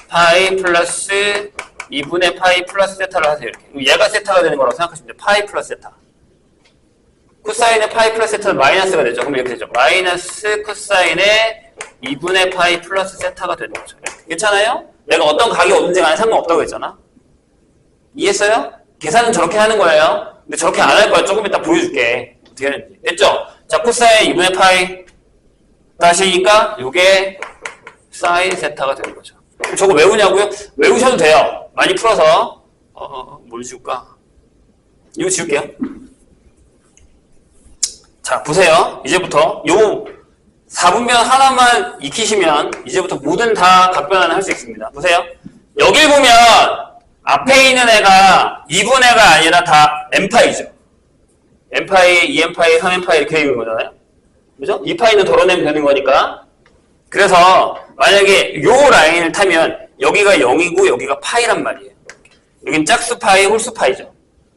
Speaker 1: 파이 플러스 2분의 파이 플러스 세타를 하세요. 이렇게. 얘가 세타가 되는 거라고 생각하시면 돼요. 파이 플러스 세타. 코사인의 파이 플러스 세타는 마이너스가 되죠. 그럼 이렇게 되죠. 마이너스 코사인의 2분의 파이 플러스 세타가 되는 거죠. 괜찮아요? 내가 어떤 각이 오든지 간에 상관없다고 했잖아. 이해했어요? 계산은 저렇게 하는 거예요. 근데 저렇게 안 할 거야. 조금 이따 보여줄게. 어떻게 하는지. 됐죠? 자, 코사인 2분의 파이 다시니까 이게 사인 세타가 되는 거죠. 그럼 저거 외우냐고요? 외우셔도 돼요. 많이 풀어서 뭘 지울까? 이거 지울게요. 자, 보세요. 이제부터 요 4분면 하나만 익히시면 이제부터 모든 다 각변환을 할 수 있습니다. 보세요. 여길 보면 앞에 있는 애가 2분의가 아니라 다 n파이죠. n파이, 2n파이, 3n파이 이렇게 되는 거잖아요. 그죠? 2파이는 덜어내면 되는 거니까. 그래서 만약에 요 라인을 타면 여기가 0이고 여기가 파이란 말이에요. 여긴 짝수파이, 홀수파이죠.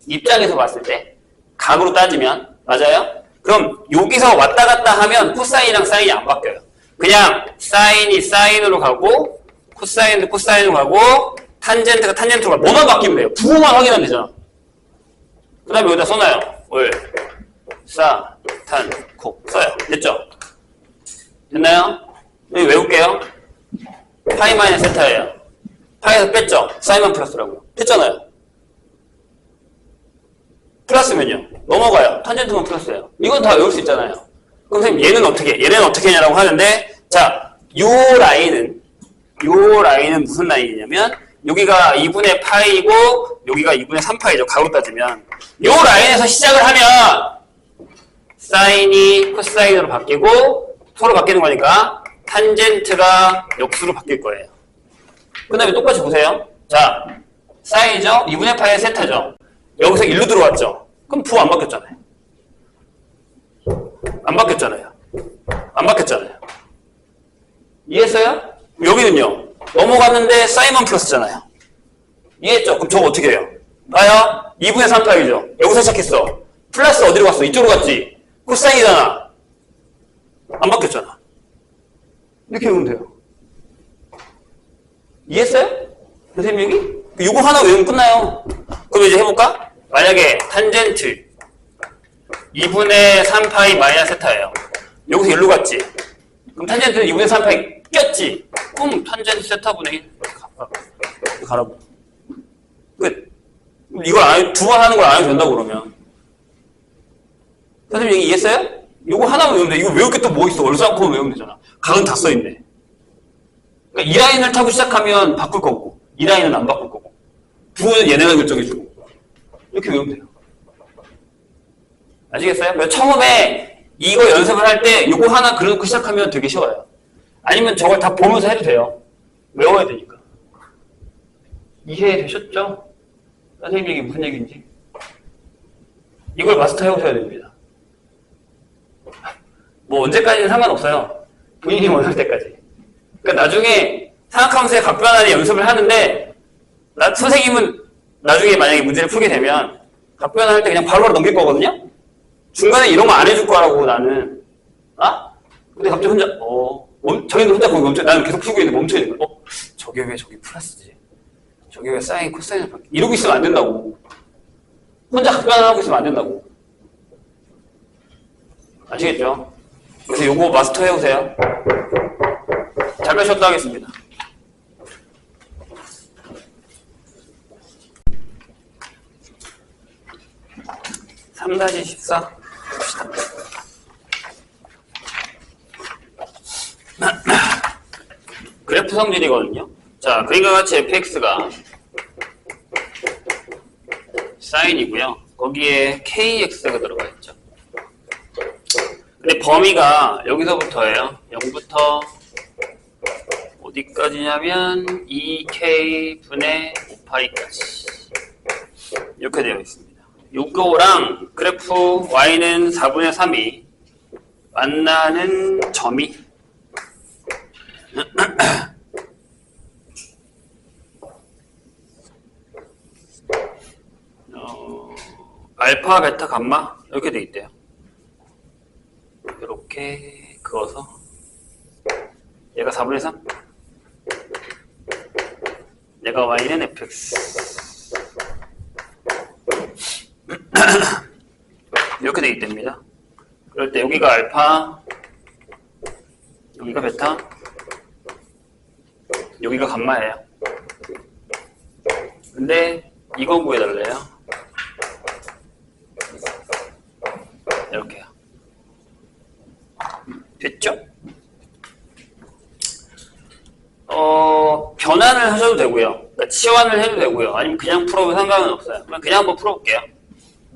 Speaker 1: 입장에서 봤을 때 각으로 따지면 맞아요? 그럼 여기서 왔다 갔다 하면 코사인이랑 사인이 안 바뀌어요. 그냥 사인이 사인으로 가고 코사인도 코사인으로 가고 탄젠트가 탄젠트로 가고 뭐만 바뀌면 돼요. 부호만 확인하면 되잖아. 그 다음에 여기다 써놔요. 월, 사, 탄, 코 써요. 됐죠? 됐나요? 여기 외울게요. 파이 마이너스 세타예요. 파이에서 뺐죠? 사인만 플러스라고요. 됐잖아요. 플러스면요. 넘어가요. 탄젠트만 플러스예요. 이건 다 외울 수 있잖아요. 그럼 선생님 얘는 어떻게 하냐라고 하는데 자, 요 라인은 무슨 라인이냐면 여기가 2분의 파이고 여기가 2분의 3파이죠. 가로 따지면 요 라인에서 시작을 하면 사인이 코사인으로 바뀌고 서로 바뀌는 거니까 탄젠트가 역수로 바뀔 거예요. 그 다음에 똑같이 보세요. 자, 사인이죠? 2분의 파이의 세타죠? 여기서 1로 들어왔죠? 그럼 부호 안 바뀌었잖아요. 안 바뀌었잖아요. 이해했어요? 여기는요. 넘어갔는데 사인만 플러스잖아요. 이해했죠? 그럼 저거 어떻게 해요? 봐요. 2분의 3파이죠? 여기서 시작했어. 플러스 어디로 갔어? 이쪽으로 갔지? 코사인이잖아. 안 바뀌었잖아. 이렇게 외우면 돼요. 이해했어요? 선생님 얘기? 이거 하나 외우면 끝나요. 그럼 이제 해볼까? 만약에 탄젠트 2분의 3파이 마이너스 세타예요. 여기서 1로 갔지? 그럼 탄젠트는 2분의 3파이 꼈지? 그럼 탄젠트 세타분의 1 가라고. 끝. 이걸 두 번 하는 걸 안 해도 된다고 그러면. 선생님 얘기 이해했어요? 이거 하나만 외우면 돼. 이거 외울 게 또 뭐 있어? 얼싸안고 외우면 되잖아. 각은 다 써있네. 그러니까 이 라인을 타고 시작하면 바꿀 거고 이 라인은 안 바꿀 거고 부호는 얘네가 결정해주고 이렇게 외우면 돼요. 아시겠어요? 처음에 이거 연습을 할 때 이거 하나 그려놓고 시작하면 되게 쉬워요. 아니면 저걸 다 보면서 해도 돼요. 외워야 되니까. 이해되셨죠? 선생님 얘기 무슨 얘기인지? 이걸 마스터 해오셔야 됩니다. 뭐 언제까지는 상관없어요. 본인이 원할 때까지. 그러니까 나중에 상학함수의 각변환의 연습을 하는데 선생님은 나중에 만약에 문제를 풀게 되면 각변환 할 때 그냥 바로바로 넘길 거거든요. 중간에 이런 거 안 해줄 거라고 나는. 아? 근데 갑자기 혼자 저희는 혼자 거기 멈춰. 나는 계속 풀고 있는데 멈춰 있는 거야. 저게 왜 저기 플러스지? 저게 왜 사인 코사인을 바뀌? 이러고 있으면 안 된다고. 혼자 각변환하고 있으면 안 된다고. 아시겠죠? 그래서 요거 마스터 해오세요. 잠깐 쉬었다 하겠습니다. (3-14) 봅시다. 그래프 성질이거든요. 자, 그림과 같이 fx가 사인이고요. 거기에 kx가 들어가 있죠. 근데 범위가 여기서부터예요. 0부터 어디까지냐면 2k분의 5파이까지 이렇게 되어 있습니다. 요거랑 그래프 y는 4분의 3이 만나는 점이 알파, 베타, 감마 이렇게 돼 있대요. 이렇게 그어서 얘가 4분의 3 얘가 y는 fx 이렇게 돼 있답니다. 그럴 때 여기가 알파, 여기가 베타, 여기가 감마예요. 근데 이건 구해달래요. 이렇게요. 됐죠? 변환을 하셔도 되고요. 그러니까 치환을 해도 되고요. 아니면 그냥 풀어도 상관은 없어요. 그냥 한번 풀어볼게요.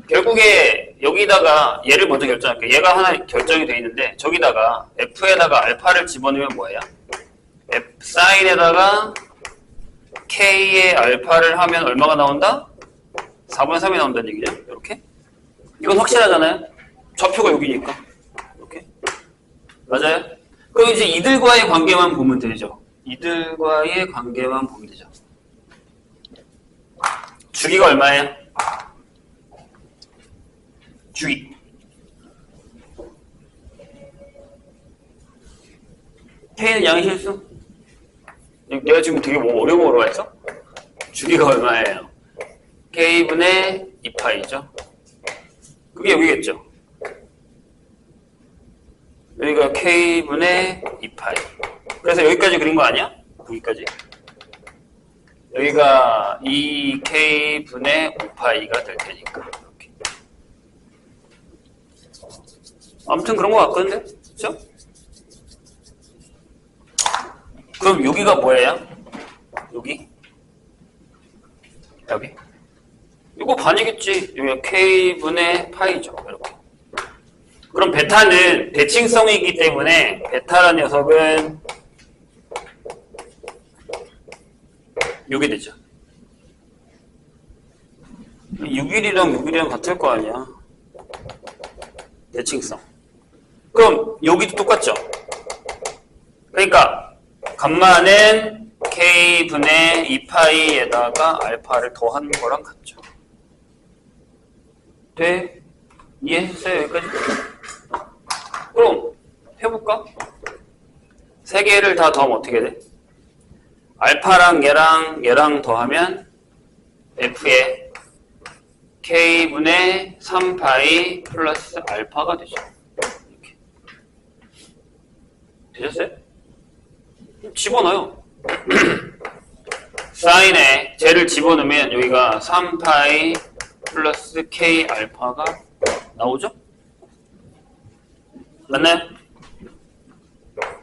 Speaker 1: 결국에 여기다가 얘를 먼저 결정할게요. 얘가 하나 결정이 되어 있는데 저기다가 f에다가 알파를 집어넣으면 뭐예요? f 사인에다가 k의 알파를 하면 얼마가 나온다? 4분의 3이 나온다는 얘기죠. 이렇게. 이건 확실하잖아요. 좌표가 여기니까. 이렇게. 맞아요? 그럼 이제 이들과의 관계만 보면 되죠. 이들과의 관계만 보면 되죠. 주기가 얼마예요? 주기. K는 양실수? 내가 지금 되게 뭐 어려운 거로 했어? 주기가 얼마예요? K분의 2파이죠. 그게 여기겠죠. 여기가 K분의 2파이. 그래서 여기까지 그린 거 아니야? 여기까지. 여기가 2K분의 5파이가 될 테니까. 이렇게. 아무튼 그런 거 같거든요? 그쵸? 그럼 여기가 뭐예요? 여기? 여기? 이거 반이겠지. 여기가 K분의 파이죠. 이렇게. 그럼 베타는 대칭성이기 때문에 베타라는 녀석은 요게 되죠. 6일이랑 6일이랑 같을 거 아니야. 대칭성. 그럼 여기도 똑같죠. 그러니까 감마는 K분의 2파이에다가 알파를 더한 거랑 같죠. 돼? 이해했어요? 여기까지? 그럼 해볼까? 세 개를 다 더하면 어떻게 돼? 알파랑 얘랑 더하면 F에 K분의 3파이 플러스 알파가 되죠. 이렇게. 되셨어요? 집어넣어요. 사인에 쟤를 집어넣으면 여기가 3파이 플러스 K 알파가 나오죠? 맞나요?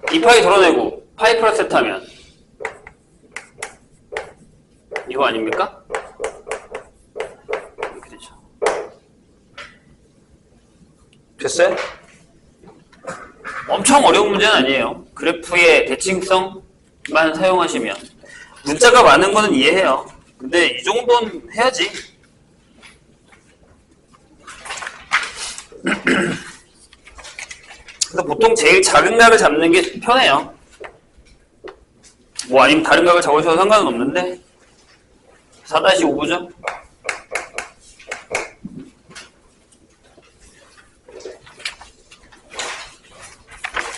Speaker 1: 2파이 덜어내고 파이 플러스 세트 하면 이거 아닙니까? 이렇게 되죠. 됐어요? 엄청 어려운 문제는 아니에요. 그래프의 대칭성만 사용하시면. 문자가 많은 거는 이해해요. 근데 이 정도는 해야지. 그래서 보통 제일 작은 각을 잡는 게 편해요. 뭐 아니면 다른 각을 잡으셔도 상관은 없는데 4-5죠?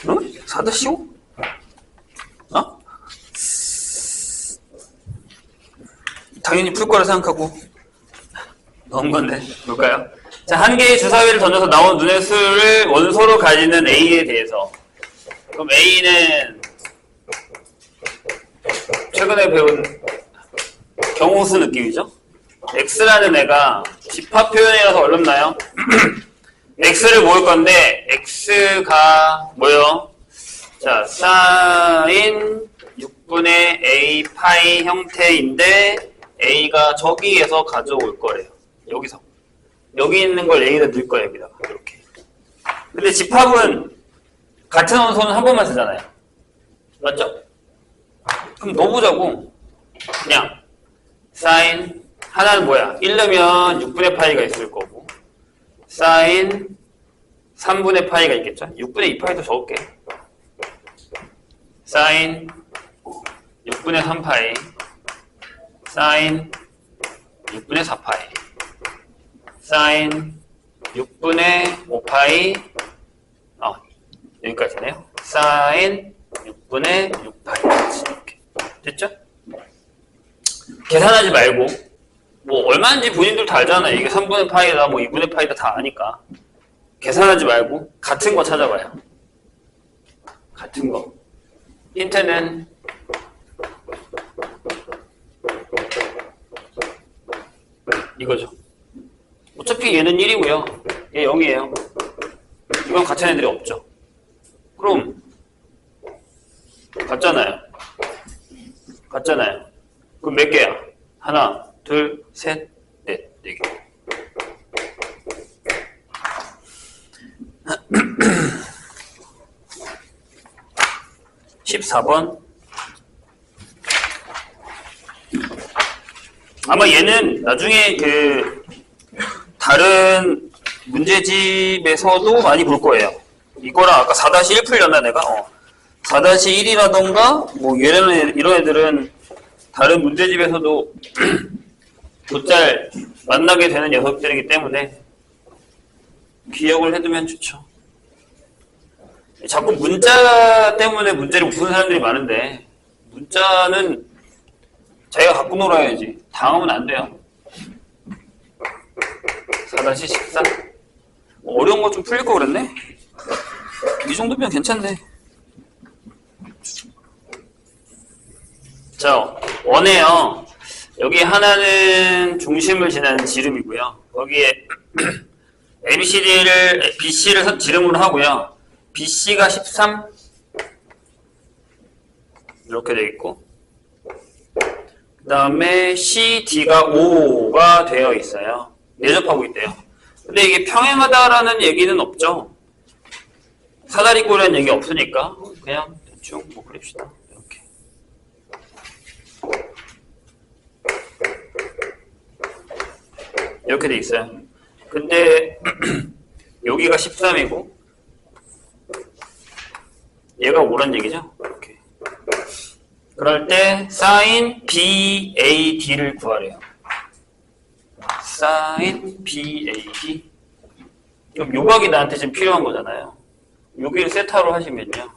Speaker 1: 응? 4-5? 어? 당연히 풀 거라 생각하고 넣은 건데 볼까요? 자, 한 개의 주사위를 던져서 나온 눈의 수를 원소로 가지는 A에 대해서. 그럼 A는 최근에 배운 경우수 느낌이죠? X라는 애가 집합 표현이라서 어렵나요? X를 모을 건데 X가 뭐요? 자, sin 6분의 A 파이 형태인데 A가 저기에서 가져올 거래요. 여기서. 여기 있는 걸 A에다 넣을 거예요. 여기다가. 이렇게. 근데 집합은 같은 원소는 한 번만 쓰잖아요. 맞죠? 그럼 넣어보자고. 그냥 sin 하나는 뭐야? 1 넣으면 6분의 파이가 있을 거고 sin 3분의 파이가 있겠죠? 6분의 2 파이도 적을게. sin 6분의 3 파이 sin 6분의 4 파이 sin 6분의 5파이 여기까지네요. sin 6분의 6파이 이렇게 됐죠? 계산하지 말고 뭐 얼마인지 본인들 다 알잖아요. 이게 3분의 파이다 뭐 2분의 파이다 다 아니까 계산하지 말고 같은 거 찾아봐요. 같은 거. 힌트는 이거죠. 어차피 얘는 1이고요. 얘 0이에요. 이건 같은 애들이 없죠. 그럼 같잖아요. 같잖아요. 그럼 몇 개야? 하나, 둘, 셋, 넷, 4개. (14번) 아마 얘는 나중에 그 다른 문제집에서도 많이 볼 거예요. 이거랑 아까 4-1 풀렸나 내가? 4-1이라던가 뭐 이런 애들은 다른 문제집에서도 곧잘 만나게 되는 녀석들이기 때문에 기억을 해두면 좋죠. 자꾸 문자 때문에 문제를 못 푸는 사람들이 많은데 문자는 자기가 갖고 놀아야지. 당하면 안 돼요. 4-14? 어려운 거 좀 풀릴 거 그랬네? 이 정도면 괜찮네. 자, 원해요. 여기 하나는 중심을 지나는 지름이고요. 거기에 ABCD를, BC를 지름으로 하고요. BC가 13 이렇게 되어 있고 그 다음에 CD가 5가 되어 있어요. 내접하고 있대요. 근데 이게 평행하다라는 얘기는 없죠. 사다리꼴이라는 얘기 없으니까 그냥 대충 뭐 그립시다. 이렇게. 이렇게 돼 있어요. 근데 여기가 13이고 얘가 5란 얘기죠. 이렇게. 그럴 때 sin BAD를 구하래요. sin BAD. 그럼 요각이 나한테 지금 필요한 거잖아요. 여기를 세타로 하시면요.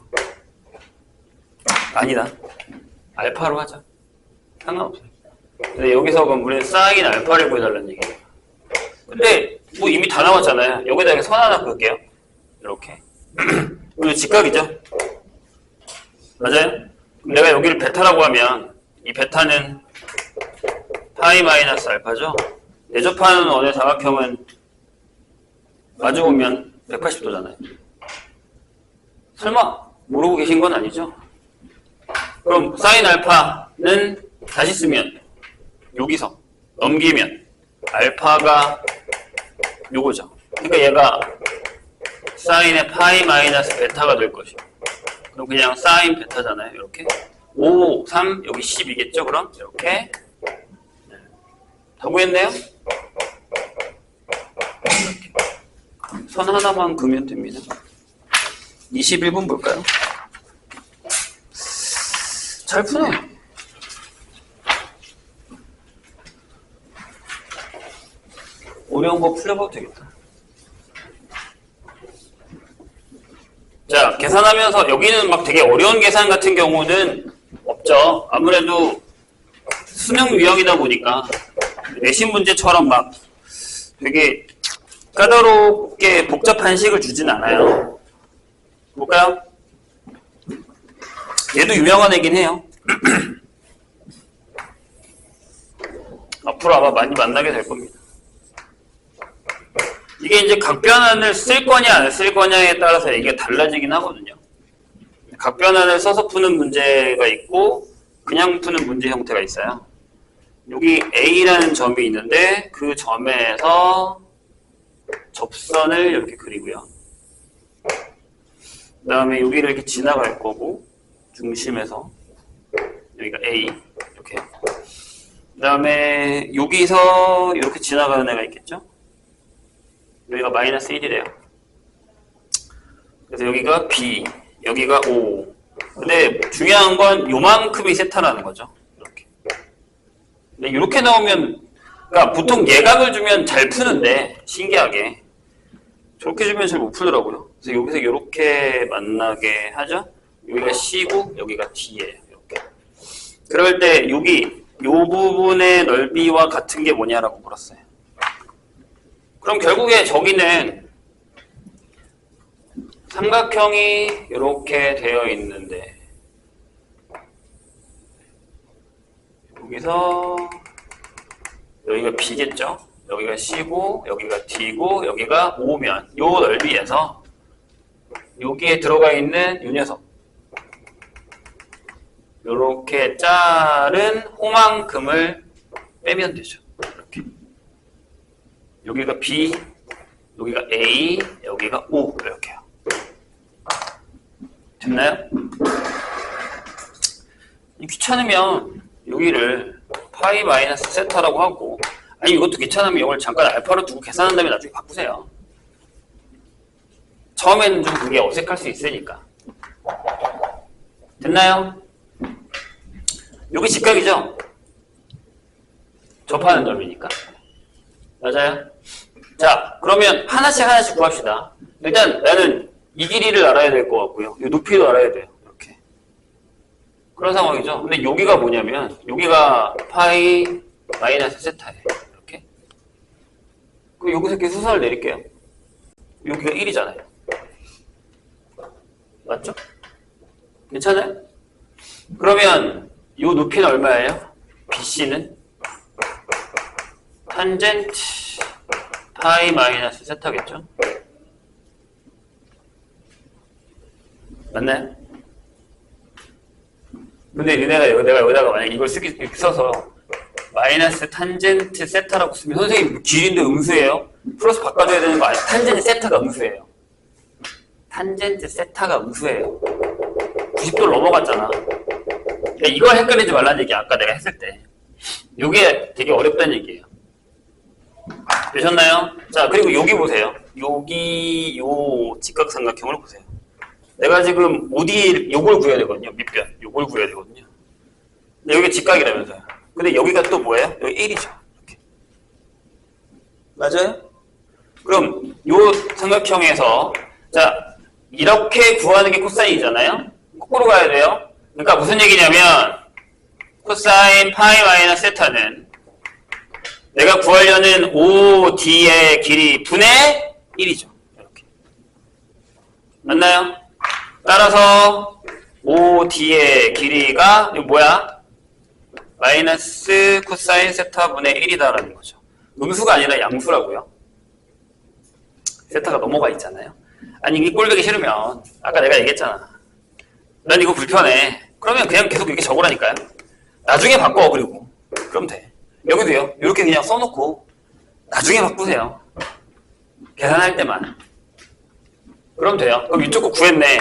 Speaker 1: 아니다. 알파로 하자. 상관없어요. 근데 여기서 그럼 우리는 sin 알파를 구해달라는 얘기예요. 근데 뭐 이미 다 나왔잖아요. 여기다가 선 하나 그을게요. 이렇게. 이거 직각이죠? 맞아요? 그럼 내가 여기를 베타라고 하면 이 베타는 파이 마이너스 알파죠? 내접하는 원의 사각형은 마주보면 180도잖아요. 설마 모르고 계신 건 아니죠? 그럼 사인 알파는 다시 쓰면 여기서 넘기면 알파가 요거죠. 그러니까 얘가 사인의 파이 마이너스 베타가 될 것이고 그럼 그냥 사인 베타잖아요. 이렇게 5, 3, 여기 10이겠죠? 그럼 이렇게 다 구했네요? 이렇게. 선 하나만 그으면 됩니다. 21분 볼까요? 잘 푸네. 어려운 거 풀려봐도 되겠다. 자, 계산하면서 여기는 막 되게 어려운 계산 같은 경우는 없죠. 아무래도 수능 유형이다 보니까 내신 문제처럼 막 되게 까다롭게 복잡한 식을 주진 않아요. 볼까요? 얘도 유명한 애긴 해요. 앞으로 아마 많이 만나게 될 겁니다. 이게 이제 각변환을 쓸 거냐 안 쓸 거냐에 따라서 얘기가 달라지긴 하거든요. 각변환을 써서 푸는 문제가 있고 그냥 푸는 문제 형태가 있어요. 여기 A라는 점이 있는데 그 점에서 접선을 이렇게 그리고요. 그 다음에 여기를 이렇게 지나갈 거고 중심에서 여기가 A 이렇게 그 다음에 여기서 이렇게 지나가는 애가 있겠죠? 여기가 마이너스 1이래요. 그래서 여기가 B, 여기가 O. 근데 중요한 건 요만큼이 세타라는 거죠. 이렇게. 근데 이렇게 나오면, 그러니까 보통 예각을 주면 잘 푸는데, 신기하게. 저렇게 주면 잘 못 풀더라고요. 그래서 여기서 이렇게 만나게 하죠. 여기가 C고, 여기가 D예요. 이렇게. 그럴 때, 여기, 요 부분의 넓이와 같은 게 뭐냐라고 물었어요. 그럼 결국에 저기는 삼각형이 이렇게 되어 있는데 여기서 여기가 B겠죠? 여기가 C고 여기가 D고 여기가 O면 이 넓이에서 여기에 들어가 있는 이 녀석 이렇게 자른 호만큼을 빼면 되죠. 이렇게. 여기가 B, 여기가 A, 여기가 O 이렇게요. 됐나요? 귀찮으면 여기를 파이 마이너스 세타라고 하고 아니 이것도 귀찮으면 이걸 잠깐 알파로 두고 계산한 다음에 나중에 바꾸세요. 처음에는 좀 그게 어색할 수 있으니까. 됐나요? 여기 직각이죠? 접하는 넓이니까. 맞아요? 자, 그러면 하나씩 구합시다. 일단 나는 이 길이를 알아야 될 것 같고요. 이 높이도 알아야 돼요. 이렇게. 그런 상황이죠. 근데 여기가 뭐냐면 여기가 파이 마이너스 세타예요. 이렇게. 그럼 여기서 이렇게 수선을 내릴게요. 여기가 1이잖아요. 맞죠? 괜찮아요? 그러면 이 높이는 얼마예요? BC는 탄젠트 파이 마이너스 세타겠죠? 맞나요? 근데 내가 여기다가 만약 이걸 이렇게 써서 마이너스 탄젠트 세타라고 쓰면 선생님 길인데 음수예요? 플러스 바꿔줘야 되는 거 아니에요? 탄젠트 세타가 음수예요. 탄젠트 세타가 음수예요. 90도를 넘어갔잖아. 그러니까 이걸 헷갈리지 말라는 얘기 아까 내가 했을 때. 이게 되게 어렵다는 얘기예요. 되셨나요? 자, 그리고 여기 보세요. 여기 요 직각삼각형을 보세요. 내가 지금 OD 요걸 구해야 되거든요. 밑변. 요걸 구해야 되거든요. 근데 여기 직각이라면서요. 근데 여기가 또 뭐예요? 여기 1이죠. 이렇게. 맞아요? 그럼 요 삼각형에서 자, 이렇게 구하는 게 코사인이잖아요? 거꾸로 가야 돼요. 그러니까 무슨 얘기냐면 코사인 파이 마이너스 세타는 내가 구하려는 OD의 길이 분의 1이죠. 이렇게. 맞나요? 따라서 OD의 길이가 이거 뭐야? 마이너스 코사인 세타 분의 1이다라는 거죠. 음수가 아니라 양수라고요. 세타가 넘어가 있잖아요. 아니 이게 꼴보기 싫으면 아까 내가 얘기했잖아. 난 이거 불편해. 그러면 그냥 계속 이렇게 적으라니까요. 나중에 바꿔. 그리고 그럼 돼. 여기도요. 이렇게 그냥 써놓고 나중에 바꾸세요. 계산할 때만. 그럼 돼요. 그럼 이쪽 거 구했네.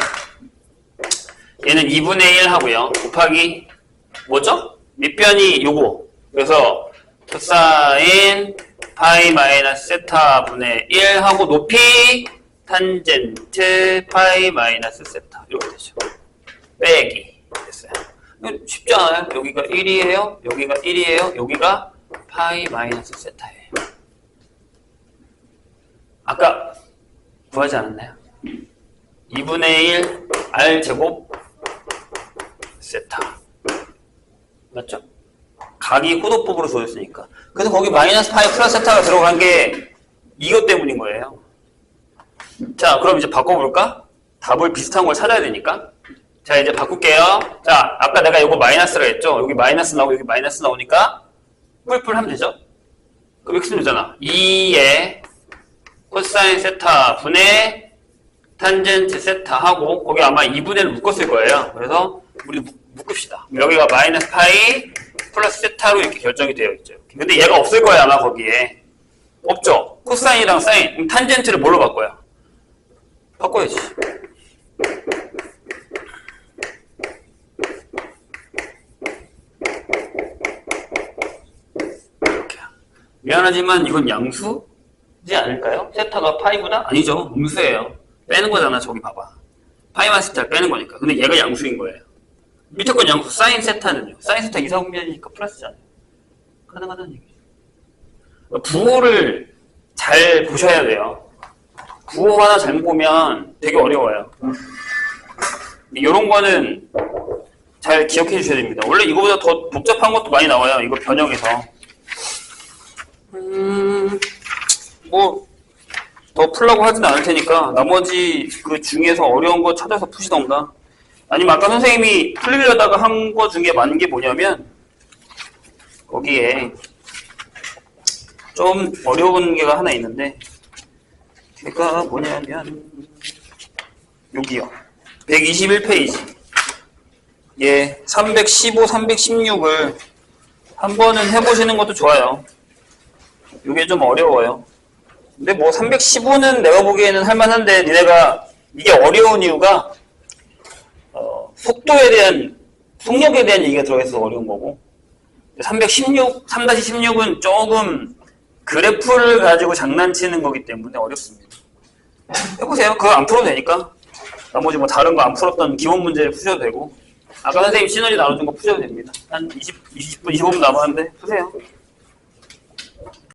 Speaker 1: 얘는 2분의 1 하고요. 곱하기 뭐죠? 밑변이 요거. 그래서 코사인 파이 마이너스 세타 분의 1 하고 높이 탄젠트 파이 마이너스 세타 이렇게 되죠. 빼기 됐어요. 쉽지 않아요? 여기가 1이에요. 여기가 1이에요. 여기가 파이 마이너스 세타예요. 아까 구하지 않았나요? 2분의 1 r 제곱 세타 맞죠? 각이 호도법으로 주어졌으니까. 그래서 거기 마이너스 파이 플러스 세타가 들어간 게 이것 때문인 거예요. 자, 그럼 이제 바꿔볼까? 답을 비슷한 걸 찾아야 되니까. 자, 이제 바꿀게요. 자, 아까 내가 이거 마이너스라 했죠? 여기 마이너스 나오고 여기 마이너스 나오니까 뿔뿔 하면 되죠? 그럼 이렇게 쓰면 되잖아. 2의 코사인 세타 분의 탄젠트 세타 하고 거기 아마 2분의 1을 묶었을 거예요. 그래서 우리 묶읍시다. 여기가 마이너스 파이 플러스 세타로 이렇게 결정이 되어 있죠. 근데 얘가 없을 거예요, 아마 거기에. 없죠? 코사인이랑 사인. 그럼 탄젠트를 뭘로 바꿔요? 바꿔야지. 이렇게. 미안하지만 이건 양수지 않을까요? 세타가 파이보다? 아니죠. 음수예요. 빼는 거잖아, 저기 봐봐. 파이만 세타를 빼는 거니까. 근데 얘가 양수인 거예요. 밑에 건 양수, 사인 세타는요. 사인 세타 이사분면이니까 플러스잖아요. 가능하다는 얘기죠. 부호를 잘 보셔야 돼요. 부호 하나 잘못 보면 되게 어려워요. 이런 거는 잘 기억해 주셔야 됩니다. 원래 이거보다 더 복잡한 것도 많이 나와요. 이거 변형해서. 뭐 더 풀라고 하진 않을 테니까 나머지 그 중에서 어려운 거 찾아서 푸시던가. 아니면 아까 선생님이 풀리려다가 한 거 중에 맞는 게 뭐냐면 거기에 좀 어려운 게가 하나 있는데 걔가 뭐냐면 여기요. 121페이지. 예, 315, 316을 한 번은 해보시는 것도 좋아요. 이게 좀 어려워요. 근데 뭐 315는 내가 보기에는 할만한데 니네가 이게 어려운 이유가 속도에 대한 속력에 대한 얘기가 들어있어서 어려운 거고 3-16은 조금 그래프를 가지고 장난치는 거기 때문에 어렵습니다. 해보세요. 그거 안 풀어도 되니까. 나머지 뭐 다른 거 안 풀었던 기본 문제를 푸셔도 되고 아까 선생님 시너지 나눠준 거 푸셔도 됩니다. 한 20분, 25분 남았는데 푸세요.